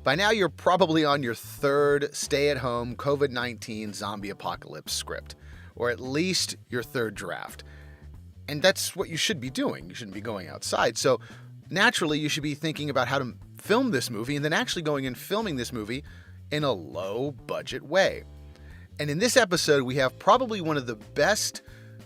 By now, you're probably on your third stay-at-home COVID-19 zombie apocalypse script, or at least your third draft. And that's what you should be doing. You shouldn't be going outside. So naturally, you should be thinking about how to film this movie and then actually going and filming this movie in a low-budget way. And in this episode, we have probably one of the best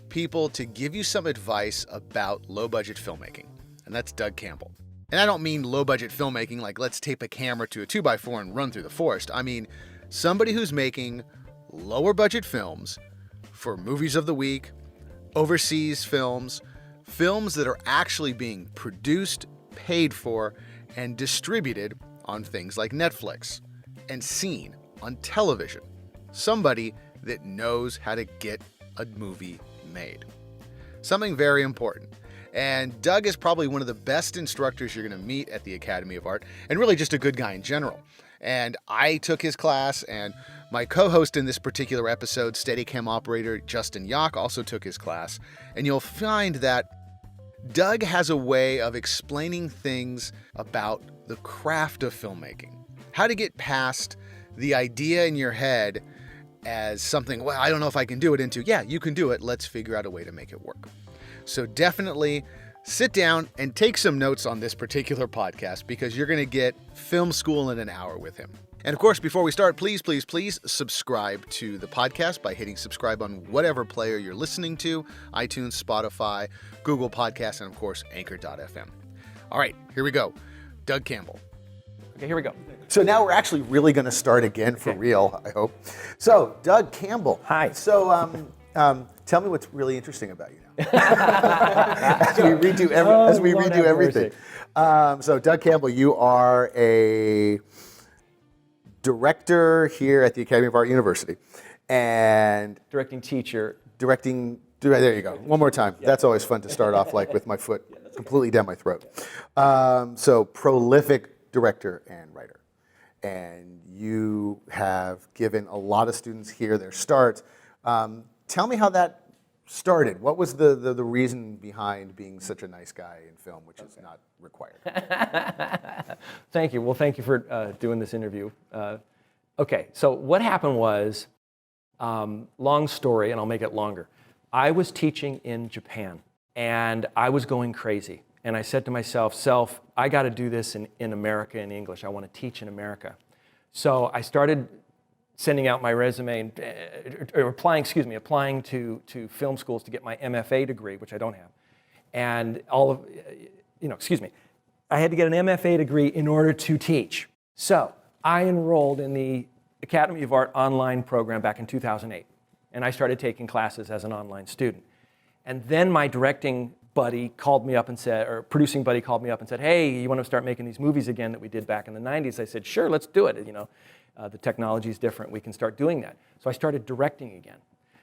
people to give you some advice about low-budget filmmaking, and that's Doug Campbell. And I don't mean low-budget filmmaking like let's tape a camera to a 2x4 and run through the forest. I mean somebody who's making lower-budget films for movies of the week, overseas films, films that are actually being produced, paid for, and distributed on things like Netflix and seen on television. Somebody that knows how to get a movie made. Something very important. And Doug is probably one of the best instructors you're going to meet at the Academy of Art, and really just a good guy in general. And I took his class, and my co-host in this particular episode, Steadicam operator Justin Jach, also took his class. And you'll find that Doug has a way of explaining things about the craft of filmmaking. How to get past the idea in your head as something, well, I don't know if I can do it, into, yeah, you can do it. Let's figure out a way to make it work. So definitely sit down and take some notes on this particular podcast because you're going to get film school in an hour with him. And of course, before we start, please subscribe to the podcast by hitting subscribe on whatever player you're listening to, iTunes, Spotify, Google Podcasts, and of course, Anchor.fm. All right, here we go. Doug Campbell. Okay, here we go. So now we're actually really going to start again for real, I hope. So, Doug Campbell. Hi. So, tell me what's really interesting about you now. as we redo everything. So, Doug Campbell, you are a director here at the Academy of Art University, and Directing teacher. There you go. One more time. Yeah. That's always fun to start off like with my foot completely down my throat. So, prolific director and writer. And you have given a lot of students here their start. Tell me how that started. What was the reason behind being such a nice guy in film, which is not required? Thank you. Well, thank you for doing this interview. Okay, so what happened was, long story, and I'll make it longer. I was teaching in Japan, and I was going crazy. And I said to myself, I got to do this in America in English. I want to teach in America. So I started sending out my resume, applying to film schools to get my MFA degree, which I don't have. And I had to get an MFA degree in order to teach. So I enrolled in the Academy of Art online program back in 2008. And I started taking classes as an online student. And then my directing buddy called me up and said, or producing buddy called me up and said, hey, you want to start making these movies again that we did back in the 90s? I said, sure, let's do it. The technology is different. We can start doing that. So I started directing again.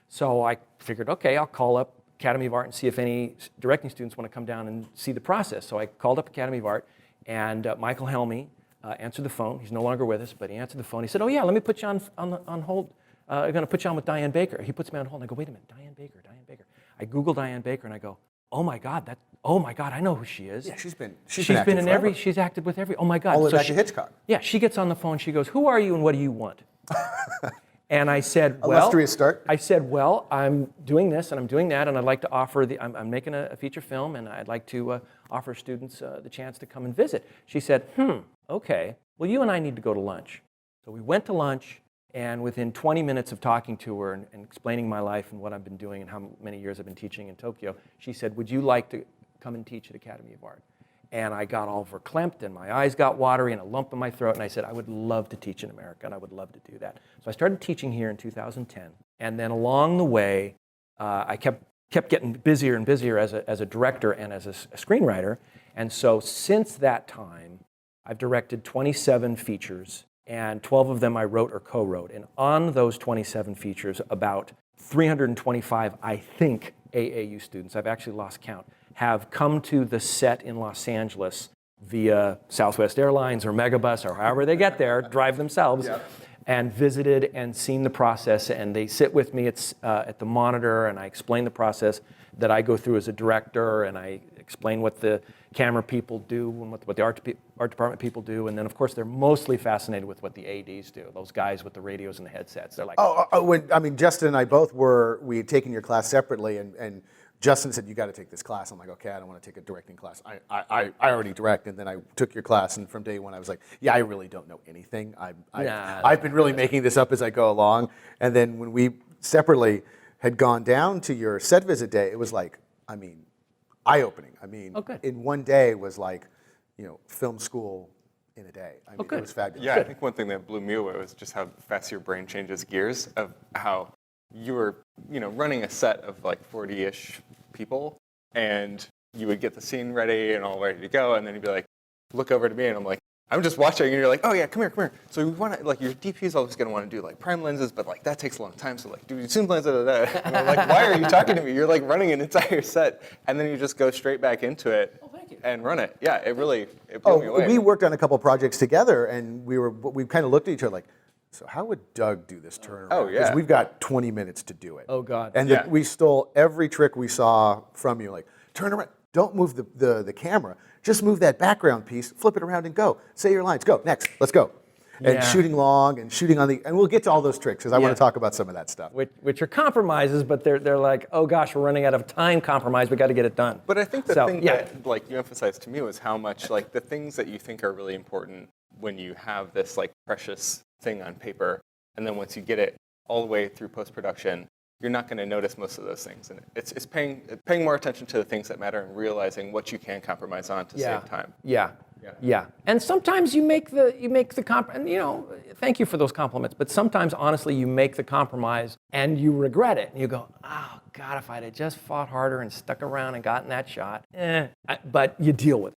So I figured, okay, I'll call up Academy of Art and see if any directing students want to come down and see the process. So I called up Academy of Art, and Michael Helmy answered the phone. He's no longer with us, but he answered the phone. He said, oh yeah, let me put you on hold. I'm going to put you on with Diane Baker. He puts me on hold, and I go, wait a minute, Diane Baker. I Google Diane Baker, and I go, oh my God, I know who she is. Yeah, she's been in every, she's acted with every, oh my God. All the way back to Hitchcock. Yeah, she gets on the phone, she goes, who are you and what do you want? And I said, well, illustrious start. I said, well, I'm doing this and I'm doing that, and I'd like to offer, I'm making a feature film, and I'd like to offer students the chance to come and visit. She said, okay, well, you and I need to go to lunch. So we went to lunch, and within 20 minutes of talking to her and explaining my life and what I've been doing and how many years I've been teaching in Tokyo, she said, would you like to come and teach at Academy of Art? And I got all verklempt, and my eyes got watery, and a lump in my throat, and I said, I would love to teach in America, and I would love to do that. So I started teaching here in 2010, and then along the way, I kept getting busier and busier as a director and as a screenwriter, and so since that time, I've directed 27 features, and 12 of them I wrote or co-wrote, and on those 27 features, about 325, I think, AAU students, I've actually lost count, have come to the set in Los Angeles via Southwest Airlines or Megabus or however they get there, drive themselves. Yep. and visited and seen the process, and they sit with me at the monitor, and I explain the process that I go through as a director, and I explain what the camera people do and what the art department people do, and then of course they're mostly fascinated with what the ADs do, those guys with the radios and the headsets. They're like, Justin and I both we had taken your class separately, and Justin said, you got to take this class. I'm like, okay, I don't want to take a directing class. I already direct, and then I took your class, and from day one I was like, yeah, I really don't know anything. I've been really making this up as I go along. And then when we separately had gone down to your set visit day, it was like, eye-opening. In one day was like, film school in a day. It was fabulous. Yeah, I think one thing that blew me away was just how fast your brain changes gears, of how you were, running a set of like 40-ish people, and you would get the scene ready and all ready to go, and then you'd be like, look over to me, and I'm like, I'm just watching, and you're like, oh yeah, come here. So we want to, like, your DP is always going to want to do like prime lenses, but like that takes a long time, so like, do zoom lenses, And I'm like, why are you talking to me? You're like running an entire set, and then you just go straight back into it and run it. Yeah, it blew me away. We worked on a couple projects together, and we kind of looked at each other like, so how would Doug do this turnaround? Oh, yeah. Because we've got 20 minutes to do it. Oh, God. And we stole every trick we saw from you. Like, turn around. Don't move the camera. Just move that background piece, flip it around and go. Say your lines. Go. Next. Let's go. And shooting long and shooting on and we'll get to all those tricks because I want to talk about some of that stuff. Which are compromises, but they're like, oh gosh, we're running out of time compromise. We got to get it done. But I think the thing that like you emphasized to me was how much like the things that you think are really important when you have this like precious thing on paper, and then once you get it all the way through post-production, you're not going to notice most of those things. And it's paying more attention to the things that matter and realizing what you can compromise on to save time. Yeah. And sometimes you make the and thank you for those compliments, but sometimes honestly you make the compromise and you regret it. And you go, oh God, if I'd have just fought harder and stuck around and gotten that shot, but you deal with it.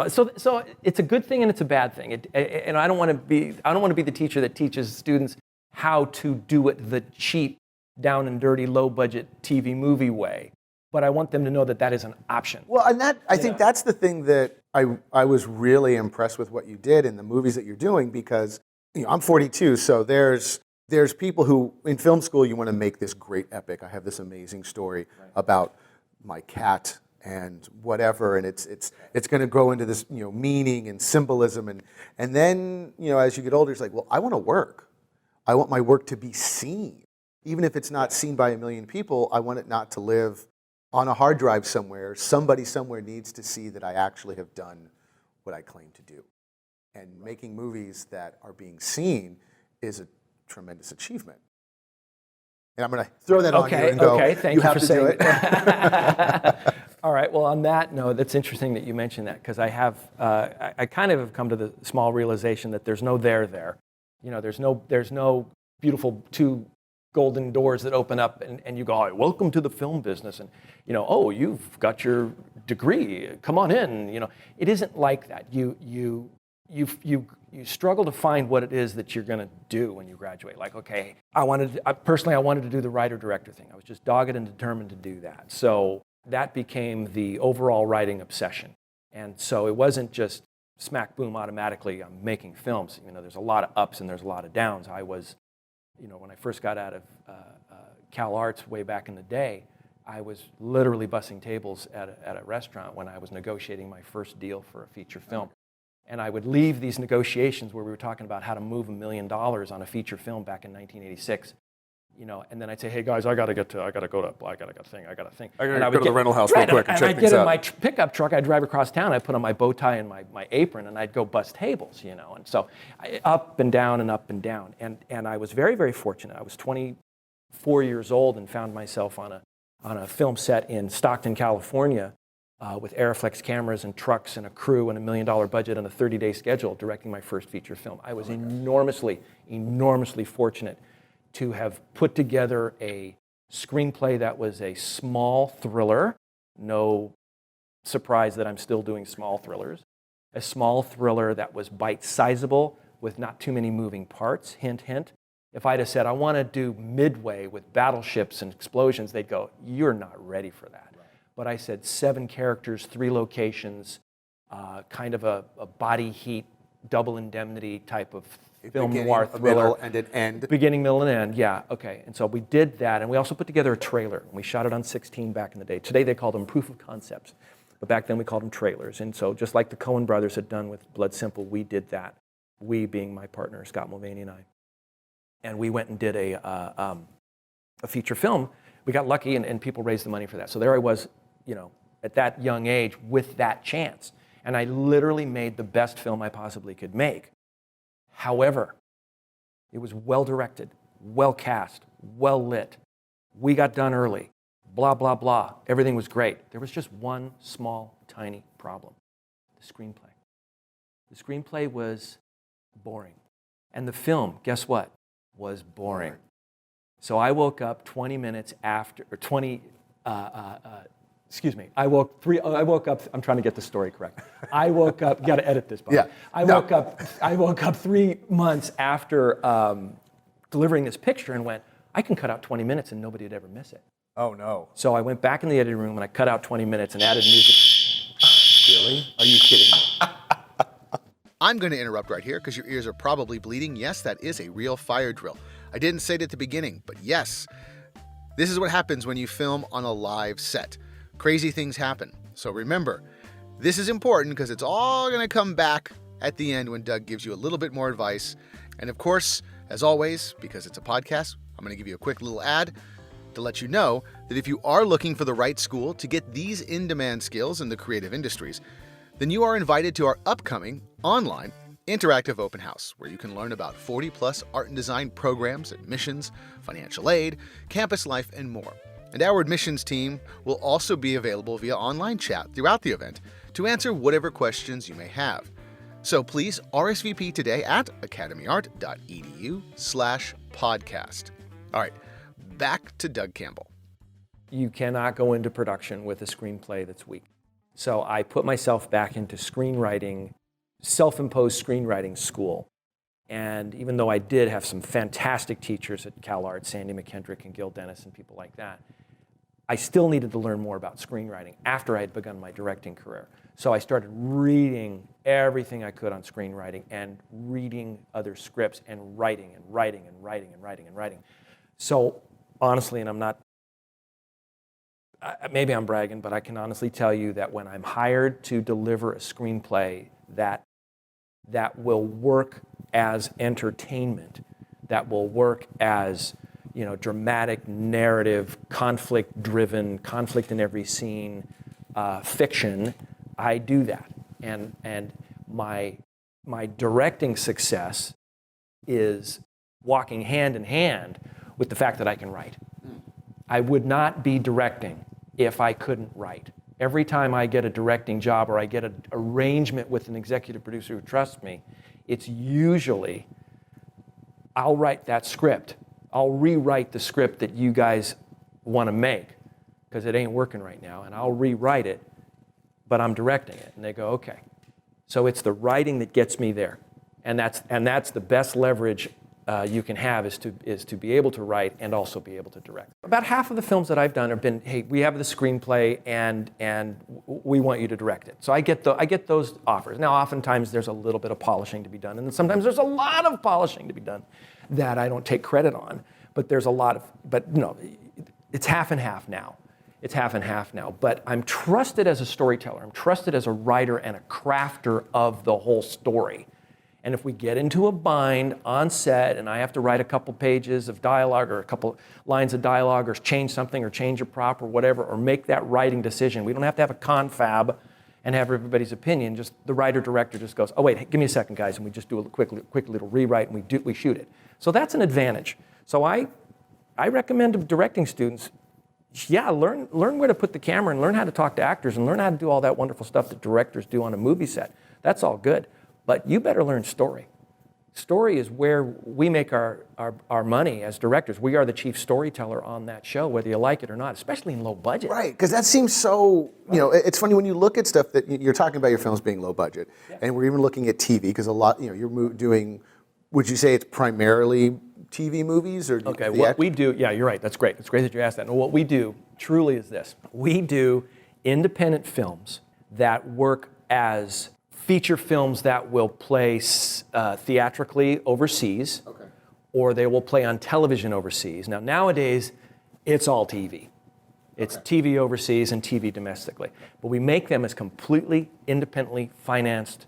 So it's a good thing and it's a bad thing. And I don't want to be the teacher that teaches students how to do it the cheap, down and dirty, low budget TV movie way. But I want them to know that is an option. Well, and I think that's the thing that I was really impressed with what you did in the movies that you're doing, because I'm 42, so there's people who in film school you want to make this great epic. I have this amazing story about my cat and whatever, and it's going to grow into this meaning and symbolism, and then as you get older, it's like, well, I want to work. I want my work to be seen, even if it's not seen by a million people. I want it not to live on a hard drive somewhere. Somebody somewhere needs to see that I actually have done what I claim to do. And making movies that are being seen is a tremendous achievement. And I'm going to throw that on you and go, thank you have for to saying do it. All right, well, on that note, that's interesting that you mentioned that, because I kind of have come to the small realization that there's no there. There's no beautiful two golden doors that open up and you go, oh, welcome to the film business, and oh, you've got your degree, come on in. It isn't like that. You struggle to find what it is that you're going to do when you graduate. Like, okay, I wanted to do the writer-director thing. I was just dogged and determined to do that. So that became the overall writing obsession. And so it wasn't just smack boom automatically I'm making films. There's a lot of ups and there's a lot of downs. I was, when I first got out of Cal Arts way back in the day, I was literally bussing tables at a restaurant when I was negotiating my first deal for a feature film. And I would leave these negotiations where we were talking about how to move $1 million on a feature film back in 1986. And then I'd say, hey guys, I got a thing. I got to go to the rental house real quick and check things out. And I'd get in my pickup truck, I'd drive across town, I'd put on my bow tie and my apron, and I'd go bust tables, And so up and down and up and down. And I was very, very fortunate. I was 24 years old and found myself on a film set in Stockton, California, with Arriflex cameras and trucks and a crew and $1 million budget on a 30-day schedule, directing my first feature film. I was enormously fortunate to have put together a screenplay that was a small thriller. No surprise that I'm still doing small thrillers. A small thriller that was bite-sizable with not too many moving parts. Hint, hint. If I'd have said, I want to do Midway with battleships and explosions, they'd go, you're not ready for that. Right. But I said 7 characters, 3 locations, kind of a body heat double indemnity type of film Beginning, noir a thriller. middle, and an end. Beginning, middle, and end, yeah, okay. And so we did that, and we also put together a trailer. And we shot it on 16 back in the day. Today they call them proof of concepts, but back then we called them trailers. And so just like the Coen brothers had done with Blood Simple, we did that. We being my partner, Scott Mulvaney and I. And we went and did a feature film. We got lucky, and people raised the money for that. So there I was, at that young age with that chance. And I literally made the best film I possibly could make. However, it was well directed, well cast, well lit. We got done early, blah, blah, blah. Everything was great. There was just one small, tiny problem: the screenplay. The screenplay was boring. And the film, guess what, was boring. So I woke up 20 minutes after, or 20, I woke up, I'm trying to get the story correct. I woke up, you got to edit this, Bob. Yeah. I woke up 3 months after delivering this picture and went, I can cut out 20 minutes and nobody would ever miss it. Oh, no. So I went back in the editing room and I cut out 20 minutes and added music. Really? Are you kidding me? I'm going to interrupt right here because your ears are probably bleeding. Yes, that is a real fire drill. I didn't say it at the beginning, but yes, this is what happens when you film on a live set. Crazy things happen. So remember, this is important because it's all going to come back at the end when Doug gives you a little bit more advice. And of course, as always, because it's a podcast, I'm going to give you a quick little ad to let you know that if you are looking for the right school to get these in-demand skills in the creative industries, then you are invited to our upcoming online interactive open house, where you can learn about 40-plus art and design programs, admissions, financial aid, campus life, and more. And our admissions team will also be available via online chat throughout the event to answer whatever questions you may have. So please RSVP today at academyart.edu/podcast. All right, back to Doug Campbell. You cannot go into production with a screenplay that's weak. So I put myself back into screenwriting, self-imposed screenwriting school. And even though I did have some fantastic teachers at CalArts, Sandy McKendrick and Gil Dennis and people like that, I still needed to learn more about screenwriting after I had begun my directing career. So I started reading everything I could on screenwriting and reading other scripts and writing and writing and writing and writing and writing. So honestly, and I'm not, maybe I'm bragging, but I can honestly tell you that when I'm hired to deliver a screenplay that will work as entertainment, that will work as dramatic, narrative, conflict-driven, conflict in every scene, fiction, I do that. And my directing success is walking hand in hand with the fact that I can write. I would not be directing if I couldn't write. Every time I get a directing job or I get an arrangement with an executive producer who trusts me, it's usually, I'll write that script. I'll rewrite the script that you guys want to make because it ain't working right now, and I'll rewrite it, but I'm directing it. And they go, okay. So it's the writing that gets me there. And that's the best leverage you can have is to be able to write and also be able to direct. About half of the films that I've done have been, hey, we have the screenplay and we want you to direct it. So I get those offers. Now, oftentimes there's a little bit of polishing to be done, and then sometimes there's a lot of polishing to be done that I don't take credit on. But there's a lot of, it's half and half now. It's half and half now. But I'm trusted as a storyteller. I'm trusted as a writer and a crafter of the whole story. And if we get into a bind on set and I have to write a couple pages of dialogue or a couple lines of dialogue or change something or change a prop or whatever or make that writing decision, we don't have to have a confab and have everybody's opinion. Just the writer-director just goes, oh, wait, give me a second, guys, and we just do a quick little rewrite and we shoot it. So that's an advantage. So I recommend to directing students, learn where to put the camera and learn how to talk to actors and learn how to do all that wonderful stuff that directors do on a movie set. That's all good. But you better learn story. Story is where we make our money as directors. We are the chief storyteller on that show, whether you like it or not, especially in low budget. Right, because that seems so, it's funny when you look at stuff that you're talking about your films being low budget, and we're even looking at TV, because a lot, you're doing, would you say it's primarily TV movies? Or okay, what we do, yeah, you're right, that's great. It's great that you asked that. And what we do truly is this. We do independent films that work as feature films that will play theatrically overseas, or they will play on television overseas. Now, nowadays, it's all TV. It's TV overseas and TV domestically. But we make them as completely independently financed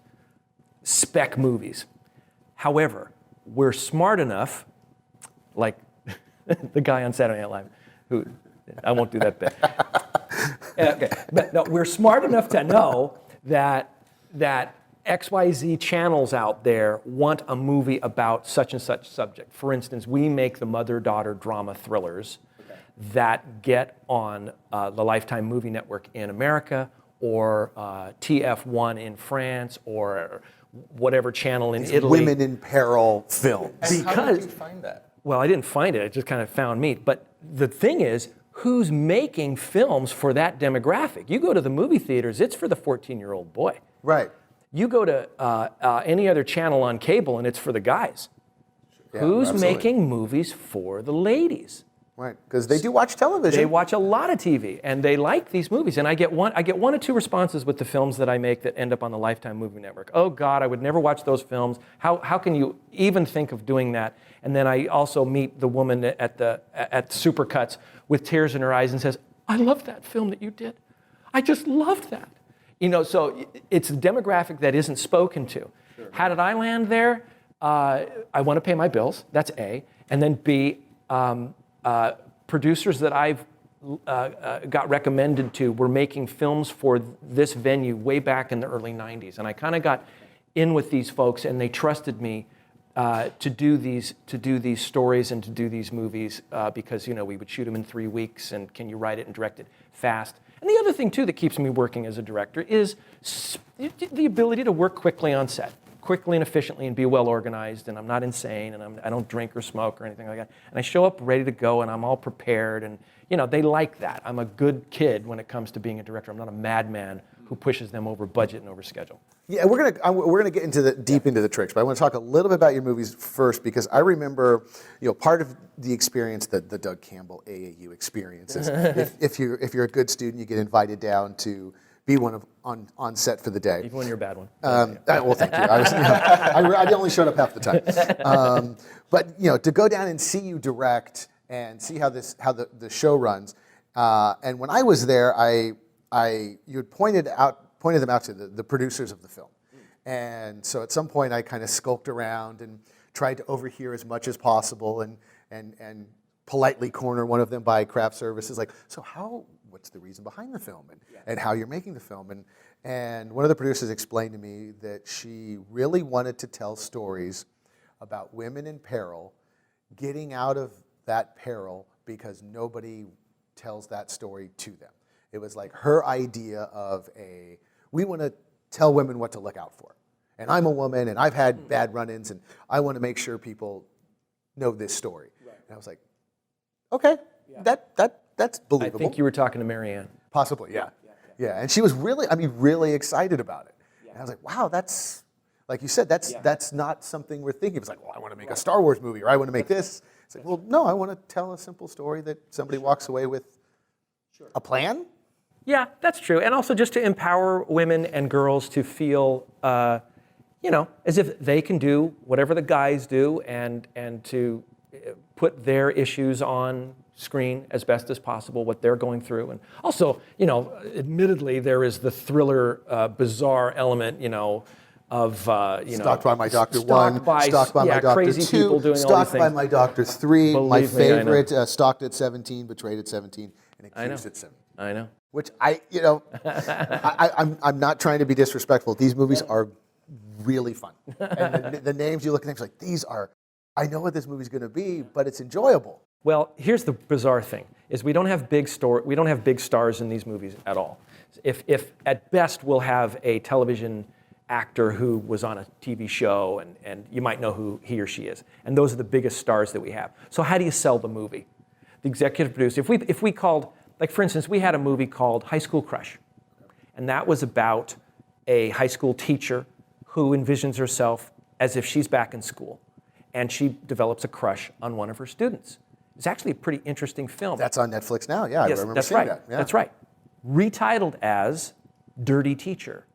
spec movies. However, we're smart enough, like the guy on Saturday Night Live, who, I won't do that bit. Okay. But no, we're smart enough to know that XYZ channels out there want a movie about such and such subject. For instance, we make the mother-daughter drama thrillers that get on the Lifetime Movie Network in America, or TF1 in France, or whatever channel in Italy. Women in peril films. And how did you find that? Well, I didn't find it. It just kind of found me. But the thing is, who's making films for that demographic? You go to the movie theaters, it's for the 14-year-old boy. Right. You go to any other channel on cable, and it's for the guys. Yeah, Who's absolutely. making movies for the ladies? Right, because they do watch television. They watch a lot of TV, and they like these movies. And I get one or two responses with the films that I make that end up on the Lifetime Movie Network. Oh God, I would never watch those films. How can you even think of doing that? And then I also meet the woman at Supercuts with tears in her eyes and says, I love that film that you did. I just loved that. So it's a demographic that isn't spoken to. Sure. How did I land there? I want to pay my bills. That's A. And then B, producers that I've got recommended to were making films for this venue way back in the early 90s. And I kind of got in with these folks, and they trusted me to do these stories and to do these movies because we would shoot them in 3 weeks, and can you write it and direct it fast? And the other thing too that keeps me working as a director is the ability to work quickly on set. Quickly and efficiently, and be well organized, and I'm not insane, and I don't drink or smoke or anything like that. And I show up ready to go, and I'm all prepared, and they like that. I'm a good kid when it comes to being a director. I'm not a madman who pushes them over budget and over schedule. Yeah, we're gonna get into deep into the tricks, but I want to talk a little bit about your movies first, because I remember part of the experience that the Doug Campbell AAU experience is if you're a good student, you get invited down to be on set for the day. Even when you're a bad one. Well, thank you. I only showed up half the time. But to go down and see you direct and see how the show runs. And when I was there, you had pointed them out to the producers of the film. And so at some point, I kind of skulked around and tried to overhear as much as possible and politely corner one of them by craft services, like, so what's the reason behind the film and how you're making the film? And one of the producers explained to me that she really wanted to tell stories about women in peril, getting out of that peril because nobody tells that story to them. It was like her idea of we want to tell women what to look out for. And I'm a woman, and I've had bad run-ins, and I want to make sure people know this story. Right. And I was like, okay, that's believable. I think you were talking to Marianne. Possibly, yeah. Yeah, and she was really excited about it. Yeah. And I was like, wow, that's, like you said, that's not something we're thinking. It's like, well, I want to make a Star Wars movie, or I want to make this. It's like, well, no, I want to tell a simple story that somebody walks away with a plan. Yeah, that's true. And also just to empower women and girls to feel, as if they can do whatever the guys do, and to put their issues on screen as best as possible, what they're going through. And also, admittedly, there is the thriller, bizarre element, of, Stalked by My Doctor 1, Stalked by My Doctor crazy 2, people doing all these Stalked by things. My Doctor 3, Believe my me, favorite, Stalked at 17, Betrayed at 17, and Accused at 17. I know. Which I'm not trying to be disrespectful. These movies are really fun. And the names you look at, them, it's like, I know what this movie's going to be, but it's enjoyable. Well, here's the bizarre thing: is we don't have big stars in these movies at all. If at best we'll have a television actor who was on a TV show, and you might know who he or she is, and those are the biggest stars that we have. So how do you sell the movie? The executive producer, if we called, like for instance, we had a movie called High School Crush, and that was about a high school teacher who envisions herself as if she's back in school, and she develops a crush on one of her students. It's actually a pretty interesting film. That's on Netflix now, yeah. Yes, I remember that's seeing right. that. Yeah. That's right. Retitled as Dirty Teacher.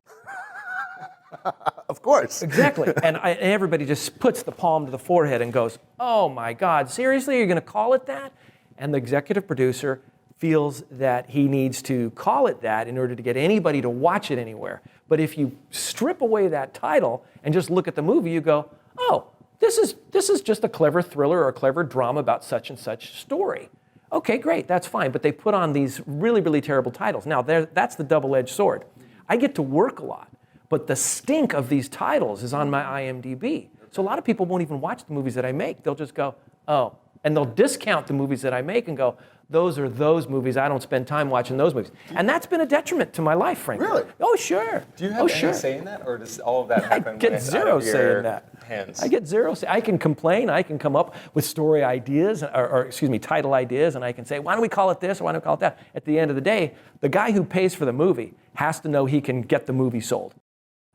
Of course. Exactly. And everybody just puts the palm to the forehead and goes, oh my God, seriously, you're going to call it that? And the executive producer feels that he needs to call it that in order to get anybody to watch it anywhere. But if you strip away that title and just look at the movie, you go, oh, this is just a clever thriller or a clever drama about such and such story. Okay, great, that's fine. But they put on these really, really terrible titles. Now, that's the double-edged sword. I get to work a lot, but the stink of these titles is on my IMDb. So a lot of people won't even watch the movies that I make. They'll just go, oh, and they'll discount the movies that I make and go, those are those movies. I don't spend time watching those movies. And that's been a detriment to my life, frankly. Really? Oh, sure. Do you have any say in that, or does all of that happen I get zero say in that. hands? I get zero say. I can complain. I can come up with story ideas, or title ideas, and I can say, why don't we call it this, or why don't we call it that? At the end of the day, the guy who pays for the movie has to know he can get the movie sold.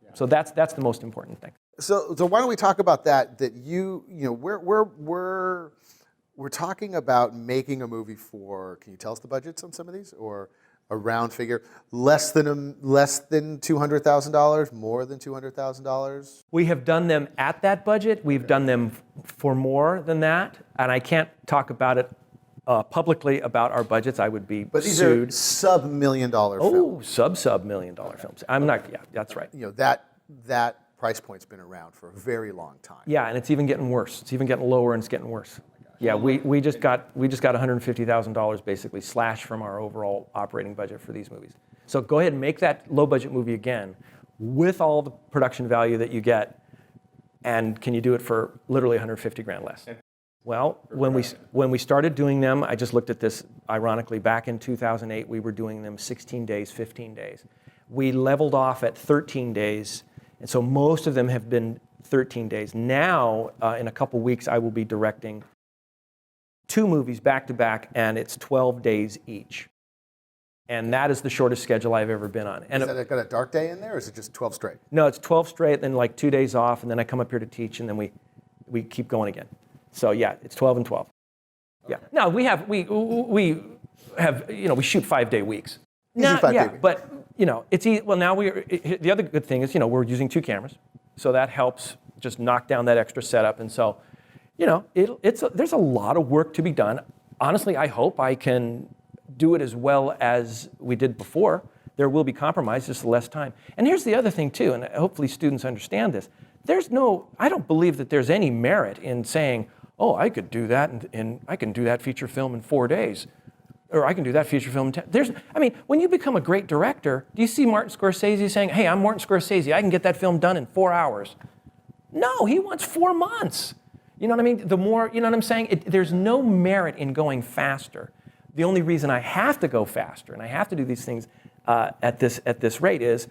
Yeah. So that's the most important thing. So why don't we talk about that? That we're talking about making a movie for. Can you tell us the budgets on some of these, or a round figure, less than $200,000, more than $200,000? We have done them at that budget. We've done them for more than that, and I can't talk about it publicly about our budgets. I would be But these sued. are sub-million-dollar films. Sub-million-dollar films. I'm not. Yeah, that's right. That price point's been around for a very long time. Yeah, and it's even getting worse. It's even getting lower, and it's getting worse. Yeah, we just got $150,000 basically slashed from our overall operating budget for these movies. So go ahead and make that low budget movie again with all the production value that you get, and can you do it for literally 150 grand less? Well, when we started doing them, I just looked at this ironically, back in 2008, we were doing them 16 days, 15 days. We leveled off at 13 days, and so most of them have been 13 days. Now, in a couple weeks, I will be directing 2 movies back to back, and it's 12 days each. And that is the shortest schedule I've ever been on. And Is that got a dark day in there, or is it just 12 straight? No, it's 12 straight, then like 2 days off, and then I come up here to teach, and then we keep going again. So yeah, it's 12 and 12. Okay. Yeah. No, we shoot 5-day weeks. But it's easy. Well, now the other good thing is, we're using 2 cameras, so that helps just knock down that extra setup, and so. There's a lot of work to be done. Honestly, I hope I can do it as well as we did before. There will be compromise, just less time. And here's the other thing too, and hopefully students understand this. I don't believe that there's any merit in saying, oh, I could do that and I can do that feature film in 4 days. Or I can do that feature film in 10. When you become a great director, do you see Martin Scorsese saying, hey, I'm Martin Scorsese, I can get that film done in 4 hours? No, he wants 4 months. You know what I mean? The more, you know what I'm saying? There's no merit in going faster. The only reason I have to go faster and I have to do these things at this rate is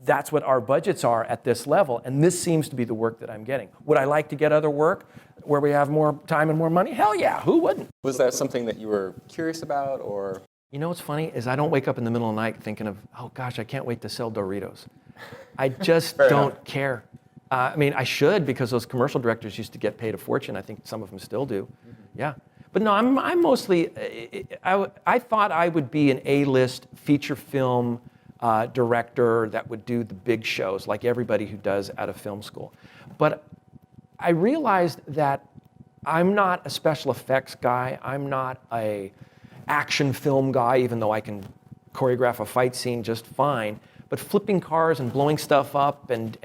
that's what our budgets are at this level, and this seems to be the work that I'm getting. Would I like to get other work where we have more time and more money? Hell yeah, who wouldn't? Was that something that you were curious about, or? You know what's funny is I don't wake up in the middle of the night thinking of, oh gosh, I can't wait to sell Doritos. I just don't care. I should, because those commercial directors used to get paid a fortune. I think some of them still do. Mm-hmm. Yeah. But no, I'm mostly, I thought I would be an A-list feature film director that would do the big shows like everybody who does out of film school. But I realized that I'm not a special effects guy. I'm not a action film guy, even though I can choreograph a fight scene just fine. But flipping cars and blowing stuff up, and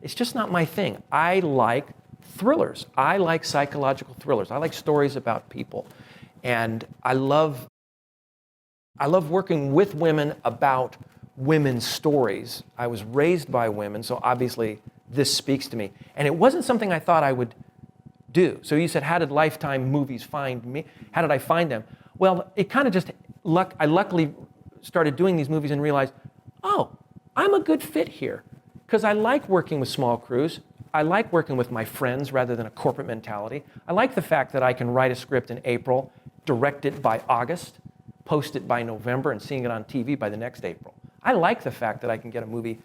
it's just not my thing. I like thrillers. I like psychological thrillers. I like stories about people. And I love working with women about women's stories. I was raised by women, so obviously this speaks to me. And it wasn't something I thought I would do. So you said, how did Lifetime movies find me? How did I find them? Well, it kind of just, I luckily started doing these movies and realized, oh, I'm a good fit here. Because I like working with small crews. I like working with my friends rather than a corporate mentality. I like the fact that I can write a script in April, direct it by August, post it by November, and seeing it on TV by the next April. I like the fact that I can get a movie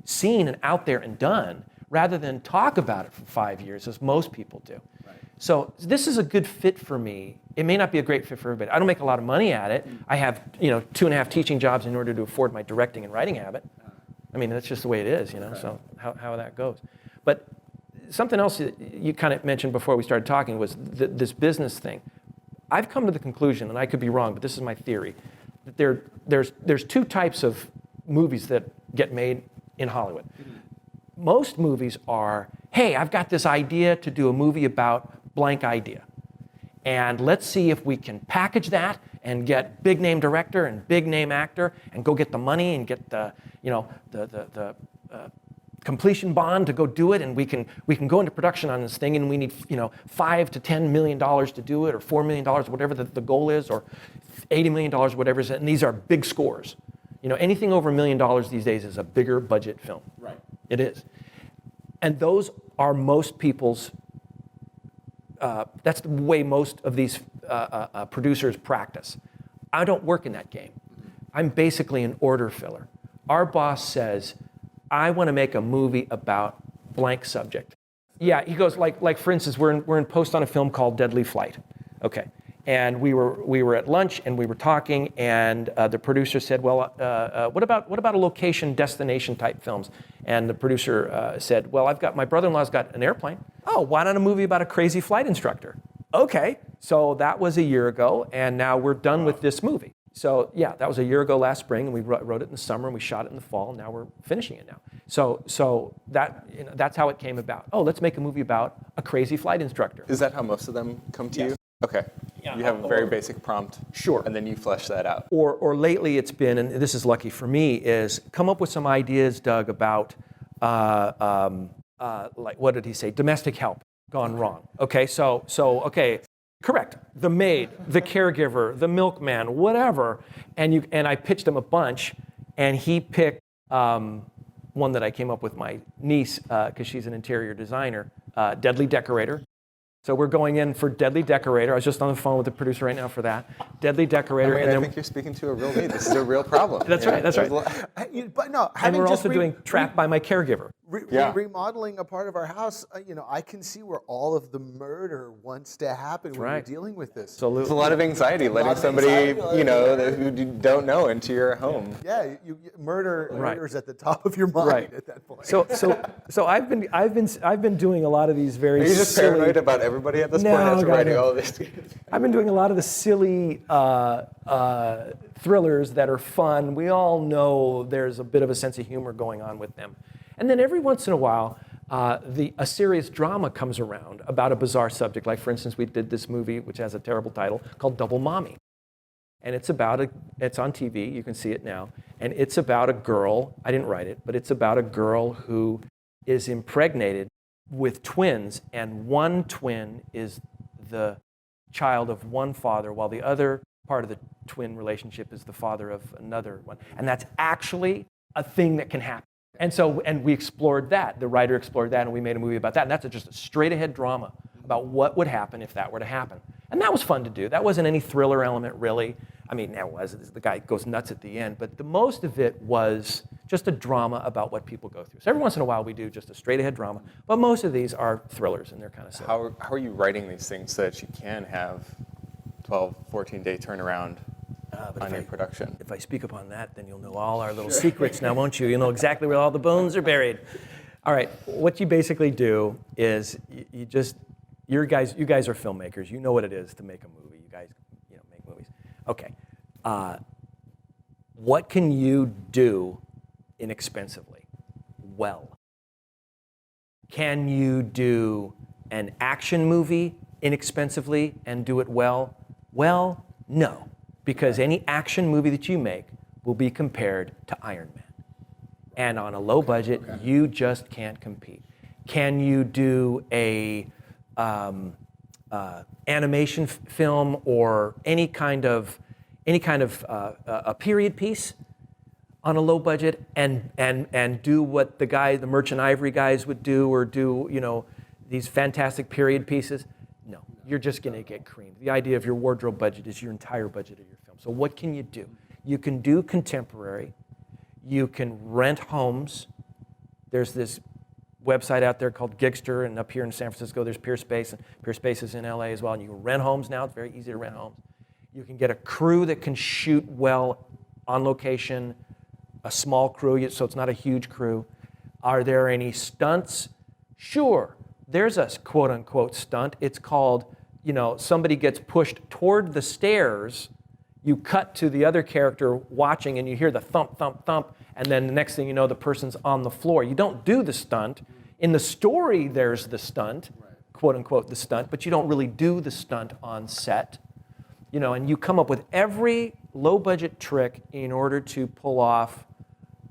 seen and out there and done rather than talk about it for 5 years, as most people do. Right. So this is a good fit for me. It may not be a great fit for everybody. I don't make a lot of money at it. I have 2.5 teaching jobs in order to afford my directing and writing habit. I mean, that's just the way it is, so how that goes. But something else that you kind of mentioned before we started talking was this business thing. I've come to the conclusion, and I could be wrong, but this is my theory, that there's two types of movies that get made in Hollywood. Most movies are, hey, I've got this idea to do a movie about blank idea. And let's see if we can package that and get big name director and big name actor and go get the money and get the completion bond to go do it, and we can go into production on this thing, and we need $5 to $10 million to do it, or $4 million, whatever the goal is, or $80 million, whatever it is, and these are big scores. Anything over $1 million these days is a bigger budget film. Right. It is. And those are most people's, that's the way most of these producers practice. I don't work in that game. I'm basically an order filler. Our boss says, I want to make a movie about blank subject. Yeah, he goes, like for instance, we're in post on a film called Deadly Flight. Okay. And we were at lunch and we were talking, and the producer said, well, what about a location destination type films? And the producer said, well, my brother-in-law's got an airplane. Oh, why not a movie about a crazy flight instructor? Okay, so that was a year ago, and now we're done with this movie. So yeah, that was a year ago last spring, and we wrote it in the summer, and we shot it in the fall, and now we're finishing it now. So that that's how it came about. Oh, let's make a movie about a crazy flight instructor. Is that how most of them come to Yes. you? Okay. Yeah, You have a very basic prompt. Sure. And then you flesh that out. Or lately it's been, and this is lucky for me, is come up with some ideas, Doug, about like what did he say? Domestic help gone wrong. Okay, so okay, correct. The maid, the caregiver, the milkman, whatever. And I pitched him a bunch, and he picked one that I came up with my niece because she's an interior designer, Deadly Decorator. So we're going in for Deadly Decorator. I was just on the phone with the producer right now for that. Deadly Decorator. I think you're speaking to a real need. This is a real problem. That's right. That's right. But no, And we're also doing Trapped by My Caregiver. Remodeling a part of our house, I can see where all of the murder wants to happen when we're dealing with this. Absolutely. There's a lot of anxiety letting somebody, who you don't know into your home. Yeah, murder's at the top of your mind at that point. So I've been doing a lot of these very. Are you just silly, paranoid about everybody at this point after writing all this? I've been doing a lot of the silly thrillers that are fun. We all know there's a bit of a sense of humor going on with them. And then every once in a while, a serious drama comes around about a bizarre subject. Like, for instance, we did this movie, which has a terrible title, called Double Mommy. And it's on TV, you can see it now. And it's about a girl, I didn't write it, but it's about a girl who is impregnated with twins, and one twin is the child of one father, while the other part of the twin relationship is the father of another one. And that's actually a thing that can happen. And we explored that. The writer explored that, and we made a movie about that. And that's just a straight-ahead drama about what would happen if that were to happen. And that was fun to do. That wasn't any thriller element, really. I mean, that was. The guy goes nuts at the end. But the most of it was just a drama about what people go through. So every once in a while, we do just a straight-ahead drama. But most of these are thrillers, and they're kind of silly. How are you writing these things so that you can have 12, 14-day turnaround on your production? If I speak upon that, then you'll know all our little secrets now, won't you? You'll know exactly where all the bones are buried. All right, what you basically do is you guys are filmmakers. You know what it is to make a movie. You guys, make movies. Okay. What can you do inexpensively? Well. Can you do an action movie inexpensively and do it well? Well, no. Because any action movie that you make will be compared to Iron Man. And on a low budget, you just can't compete. Can you do a animation film or any kind of a period piece on a low budget and do what the Merchant Ivory guys would do, or do these fantastic period pieces? No, you're just going to get creamed. The idea of your wardrobe budget is your entire budget of your film. So what can you do? You can do contemporary. You can rent homes. There's this website out there called Gigster, and up here in San Francisco, there's Peerspace, and Peerspace is in LA as well. And you can rent homes now. It's very easy to rent homes. You can get a crew that can shoot well on location, a small crew, so it's not a huge crew. Are there any stunts? Sure. There's a quote-unquote stunt. It's called, somebody gets pushed toward the stairs. You cut to the other character watching, and you hear the thump, thump, thump, and then the next thing you know, the person's on the floor. You don't do the stunt. In the story, there's the stunt, quote-unquote the stunt, but you don't really do the stunt on set. And you come up with every low-budget trick in order to pull off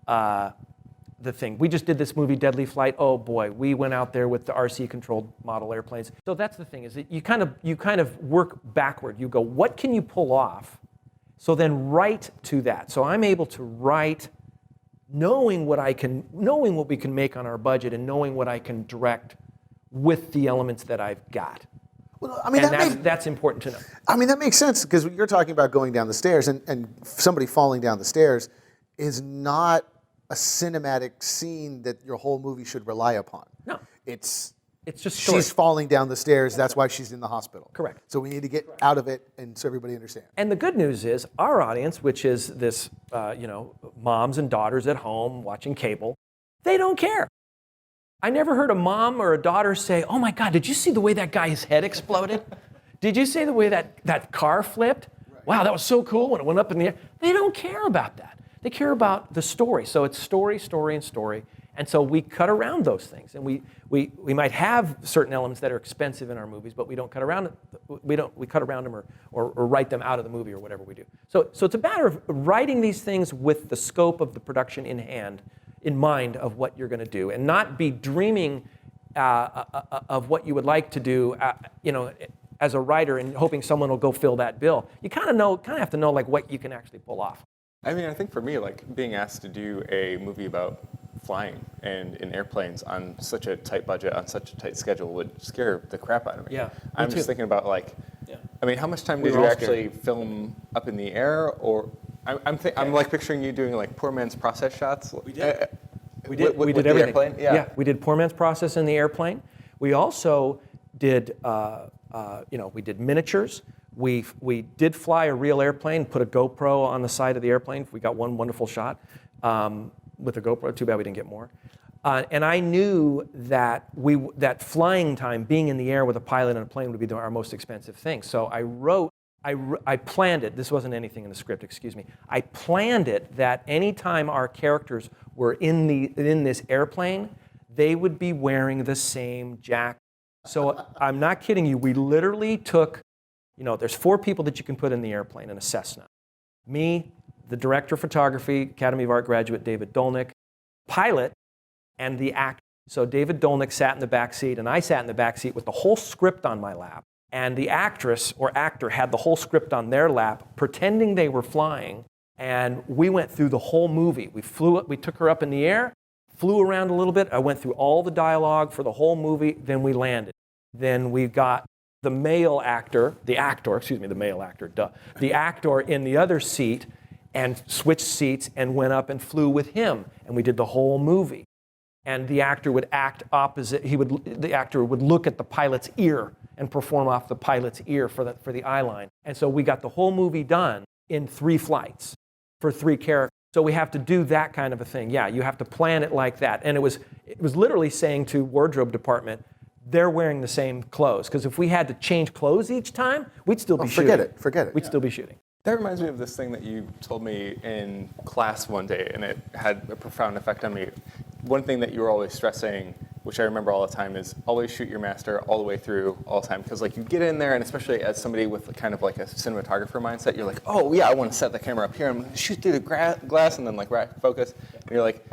the thing. We just did this movie, Deadly Flight. Oh boy, we went out there with the RC-controlled model airplanes. So that's the thing, is that you kind of work backward. You go, what can you pull off? So then write to that. So I'm able to write knowing what we can make on our budget and knowing what I can direct with the elements that I've got. Well, I mean, that's important to know. I mean, that makes sense, because you're talking about going down the stairs, and somebody falling down the stairs is not a cinematic scene that your whole movie should rely upon. No. It's just story. she's falling down the stairs, that's why she's in the hospital. Correct. So we need to get out of it, and so everybody understands. And the good news is our audience, which is this, moms and daughters at home watching cable, they don't care. I never heard a mom or a daughter say, oh my God, did you see the way that guy's head exploded? Did you see the way that car flipped? Right. Wow, that was so cool when it went up in the air. They don't care about that. They care about the story. So it's story, story, and story. And so we cut around those things. And we might have certain elements that are expensive in our movies, but we don't cut around it. We cut around them or write them out of the movie or whatever we do. So it's a matter of writing these things with the scope of the production in mind of what you're going to do, and not be dreaming of what you would like to do, as a writer, and hoping someone will go fill that bill. You kind of have to know like what you can actually pull off. I mean, I think for me, like being asked to do a movie about flying and in airplanes on such a tight budget, on such a tight schedule, would scare the crap out of me. Yeah, I'm just thinking about I mean, how much time did you actually film up in the air, or I'm like picturing you doing like poor man's process shots. We did. We did with everything. The airplane? Yeah, we did poor man's process in the airplane. We also did, we did miniatures. We did fly a real airplane, put a GoPro on the side of the airplane. We got one wonderful shot with a GoPro. Too bad we didn't get more. And I knew that that flying time, being in the air with a pilot and a plane, would be our most expensive thing. So I planned it. This wasn't anything in the script, excuse me. I planned it that anytime our characters were in this airplane, they would be wearing the same jacket. So I'm not kidding you. We literally took, there's 4 people that you can put in the airplane in a Cessna. Me, the director of photography, Academy of Art graduate David Dolnick, pilot, and the actor. So David Dolnick sat in the back seat, and I sat in the back seat with the whole script on my lap. And the actress or actor had the whole script on their lap, pretending they were flying. And we went through the whole movie. We took her up in the air, flew around a little bit. I went through all the dialogue for the whole movie. Then we landed. Then we got the male actor in the other seat, and switched seats and went up and flew with him. And we did the whole movie. And the actor would act opposite. The actor would look at the pilot's ear and perform off the pilot's ear for the eye line. And so we got the whole movie done in 3 flights for 3 characters. So we have to do that kind of a thing. Yeah, you have to plan it like that. And it was literally saying to wardrobe department, they're wearing the same clothes. Because if we had to change clothes each time, we'd still be shooting. Forget it. We'd still be shooting. That reminds me of this thing that you told me in class one day, and it had a profound effect on me. One thing that you were always stressing, which I remember all the time, is always shoot your master all the way through, all the time. Because like you get in there, and especially as somebody with kind of like a cinematographer mindset, you're like, oh yeah, I want to set the camera up here. I'm going to shoot through the glass, and then like rack focus. And you're like,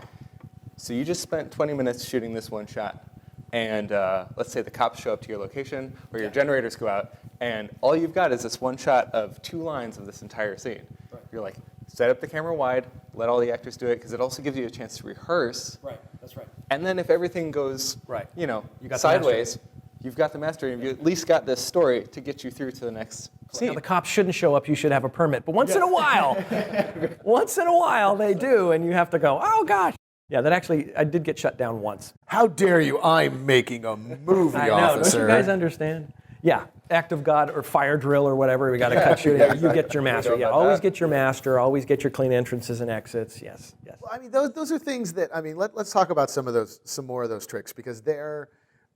so you just spent 20 minutes shooting this one shot. And let's say the cops show up to your location, or your generators go out, and all you've got is this one shot of 2 lines of this entire scene. Right. You're like, set up the camera wide, let all the actors do it, because it also gives you a chance to rehearse. Right, that's right. And then if everything goes, you got sideways, you've got the mastery, and you at least got this story to get you through to the next scene. Now, the cops shouldn't show up, you should have a permit. But once in a while they do, and you have to go, oh gosh. Yeah, that actually, I did get shut down once. How dare you? I'm making a movie, I know, officer. don't you guys understand? Yeah, act of God or fire drill or whatever. We got to cut you. exactly. You get your master. Yeah, always get your master. Always get your clean entrances and exits. Yes, yes. Well, I mean, those are things that, I mean, let's talk about some more of those tricks, because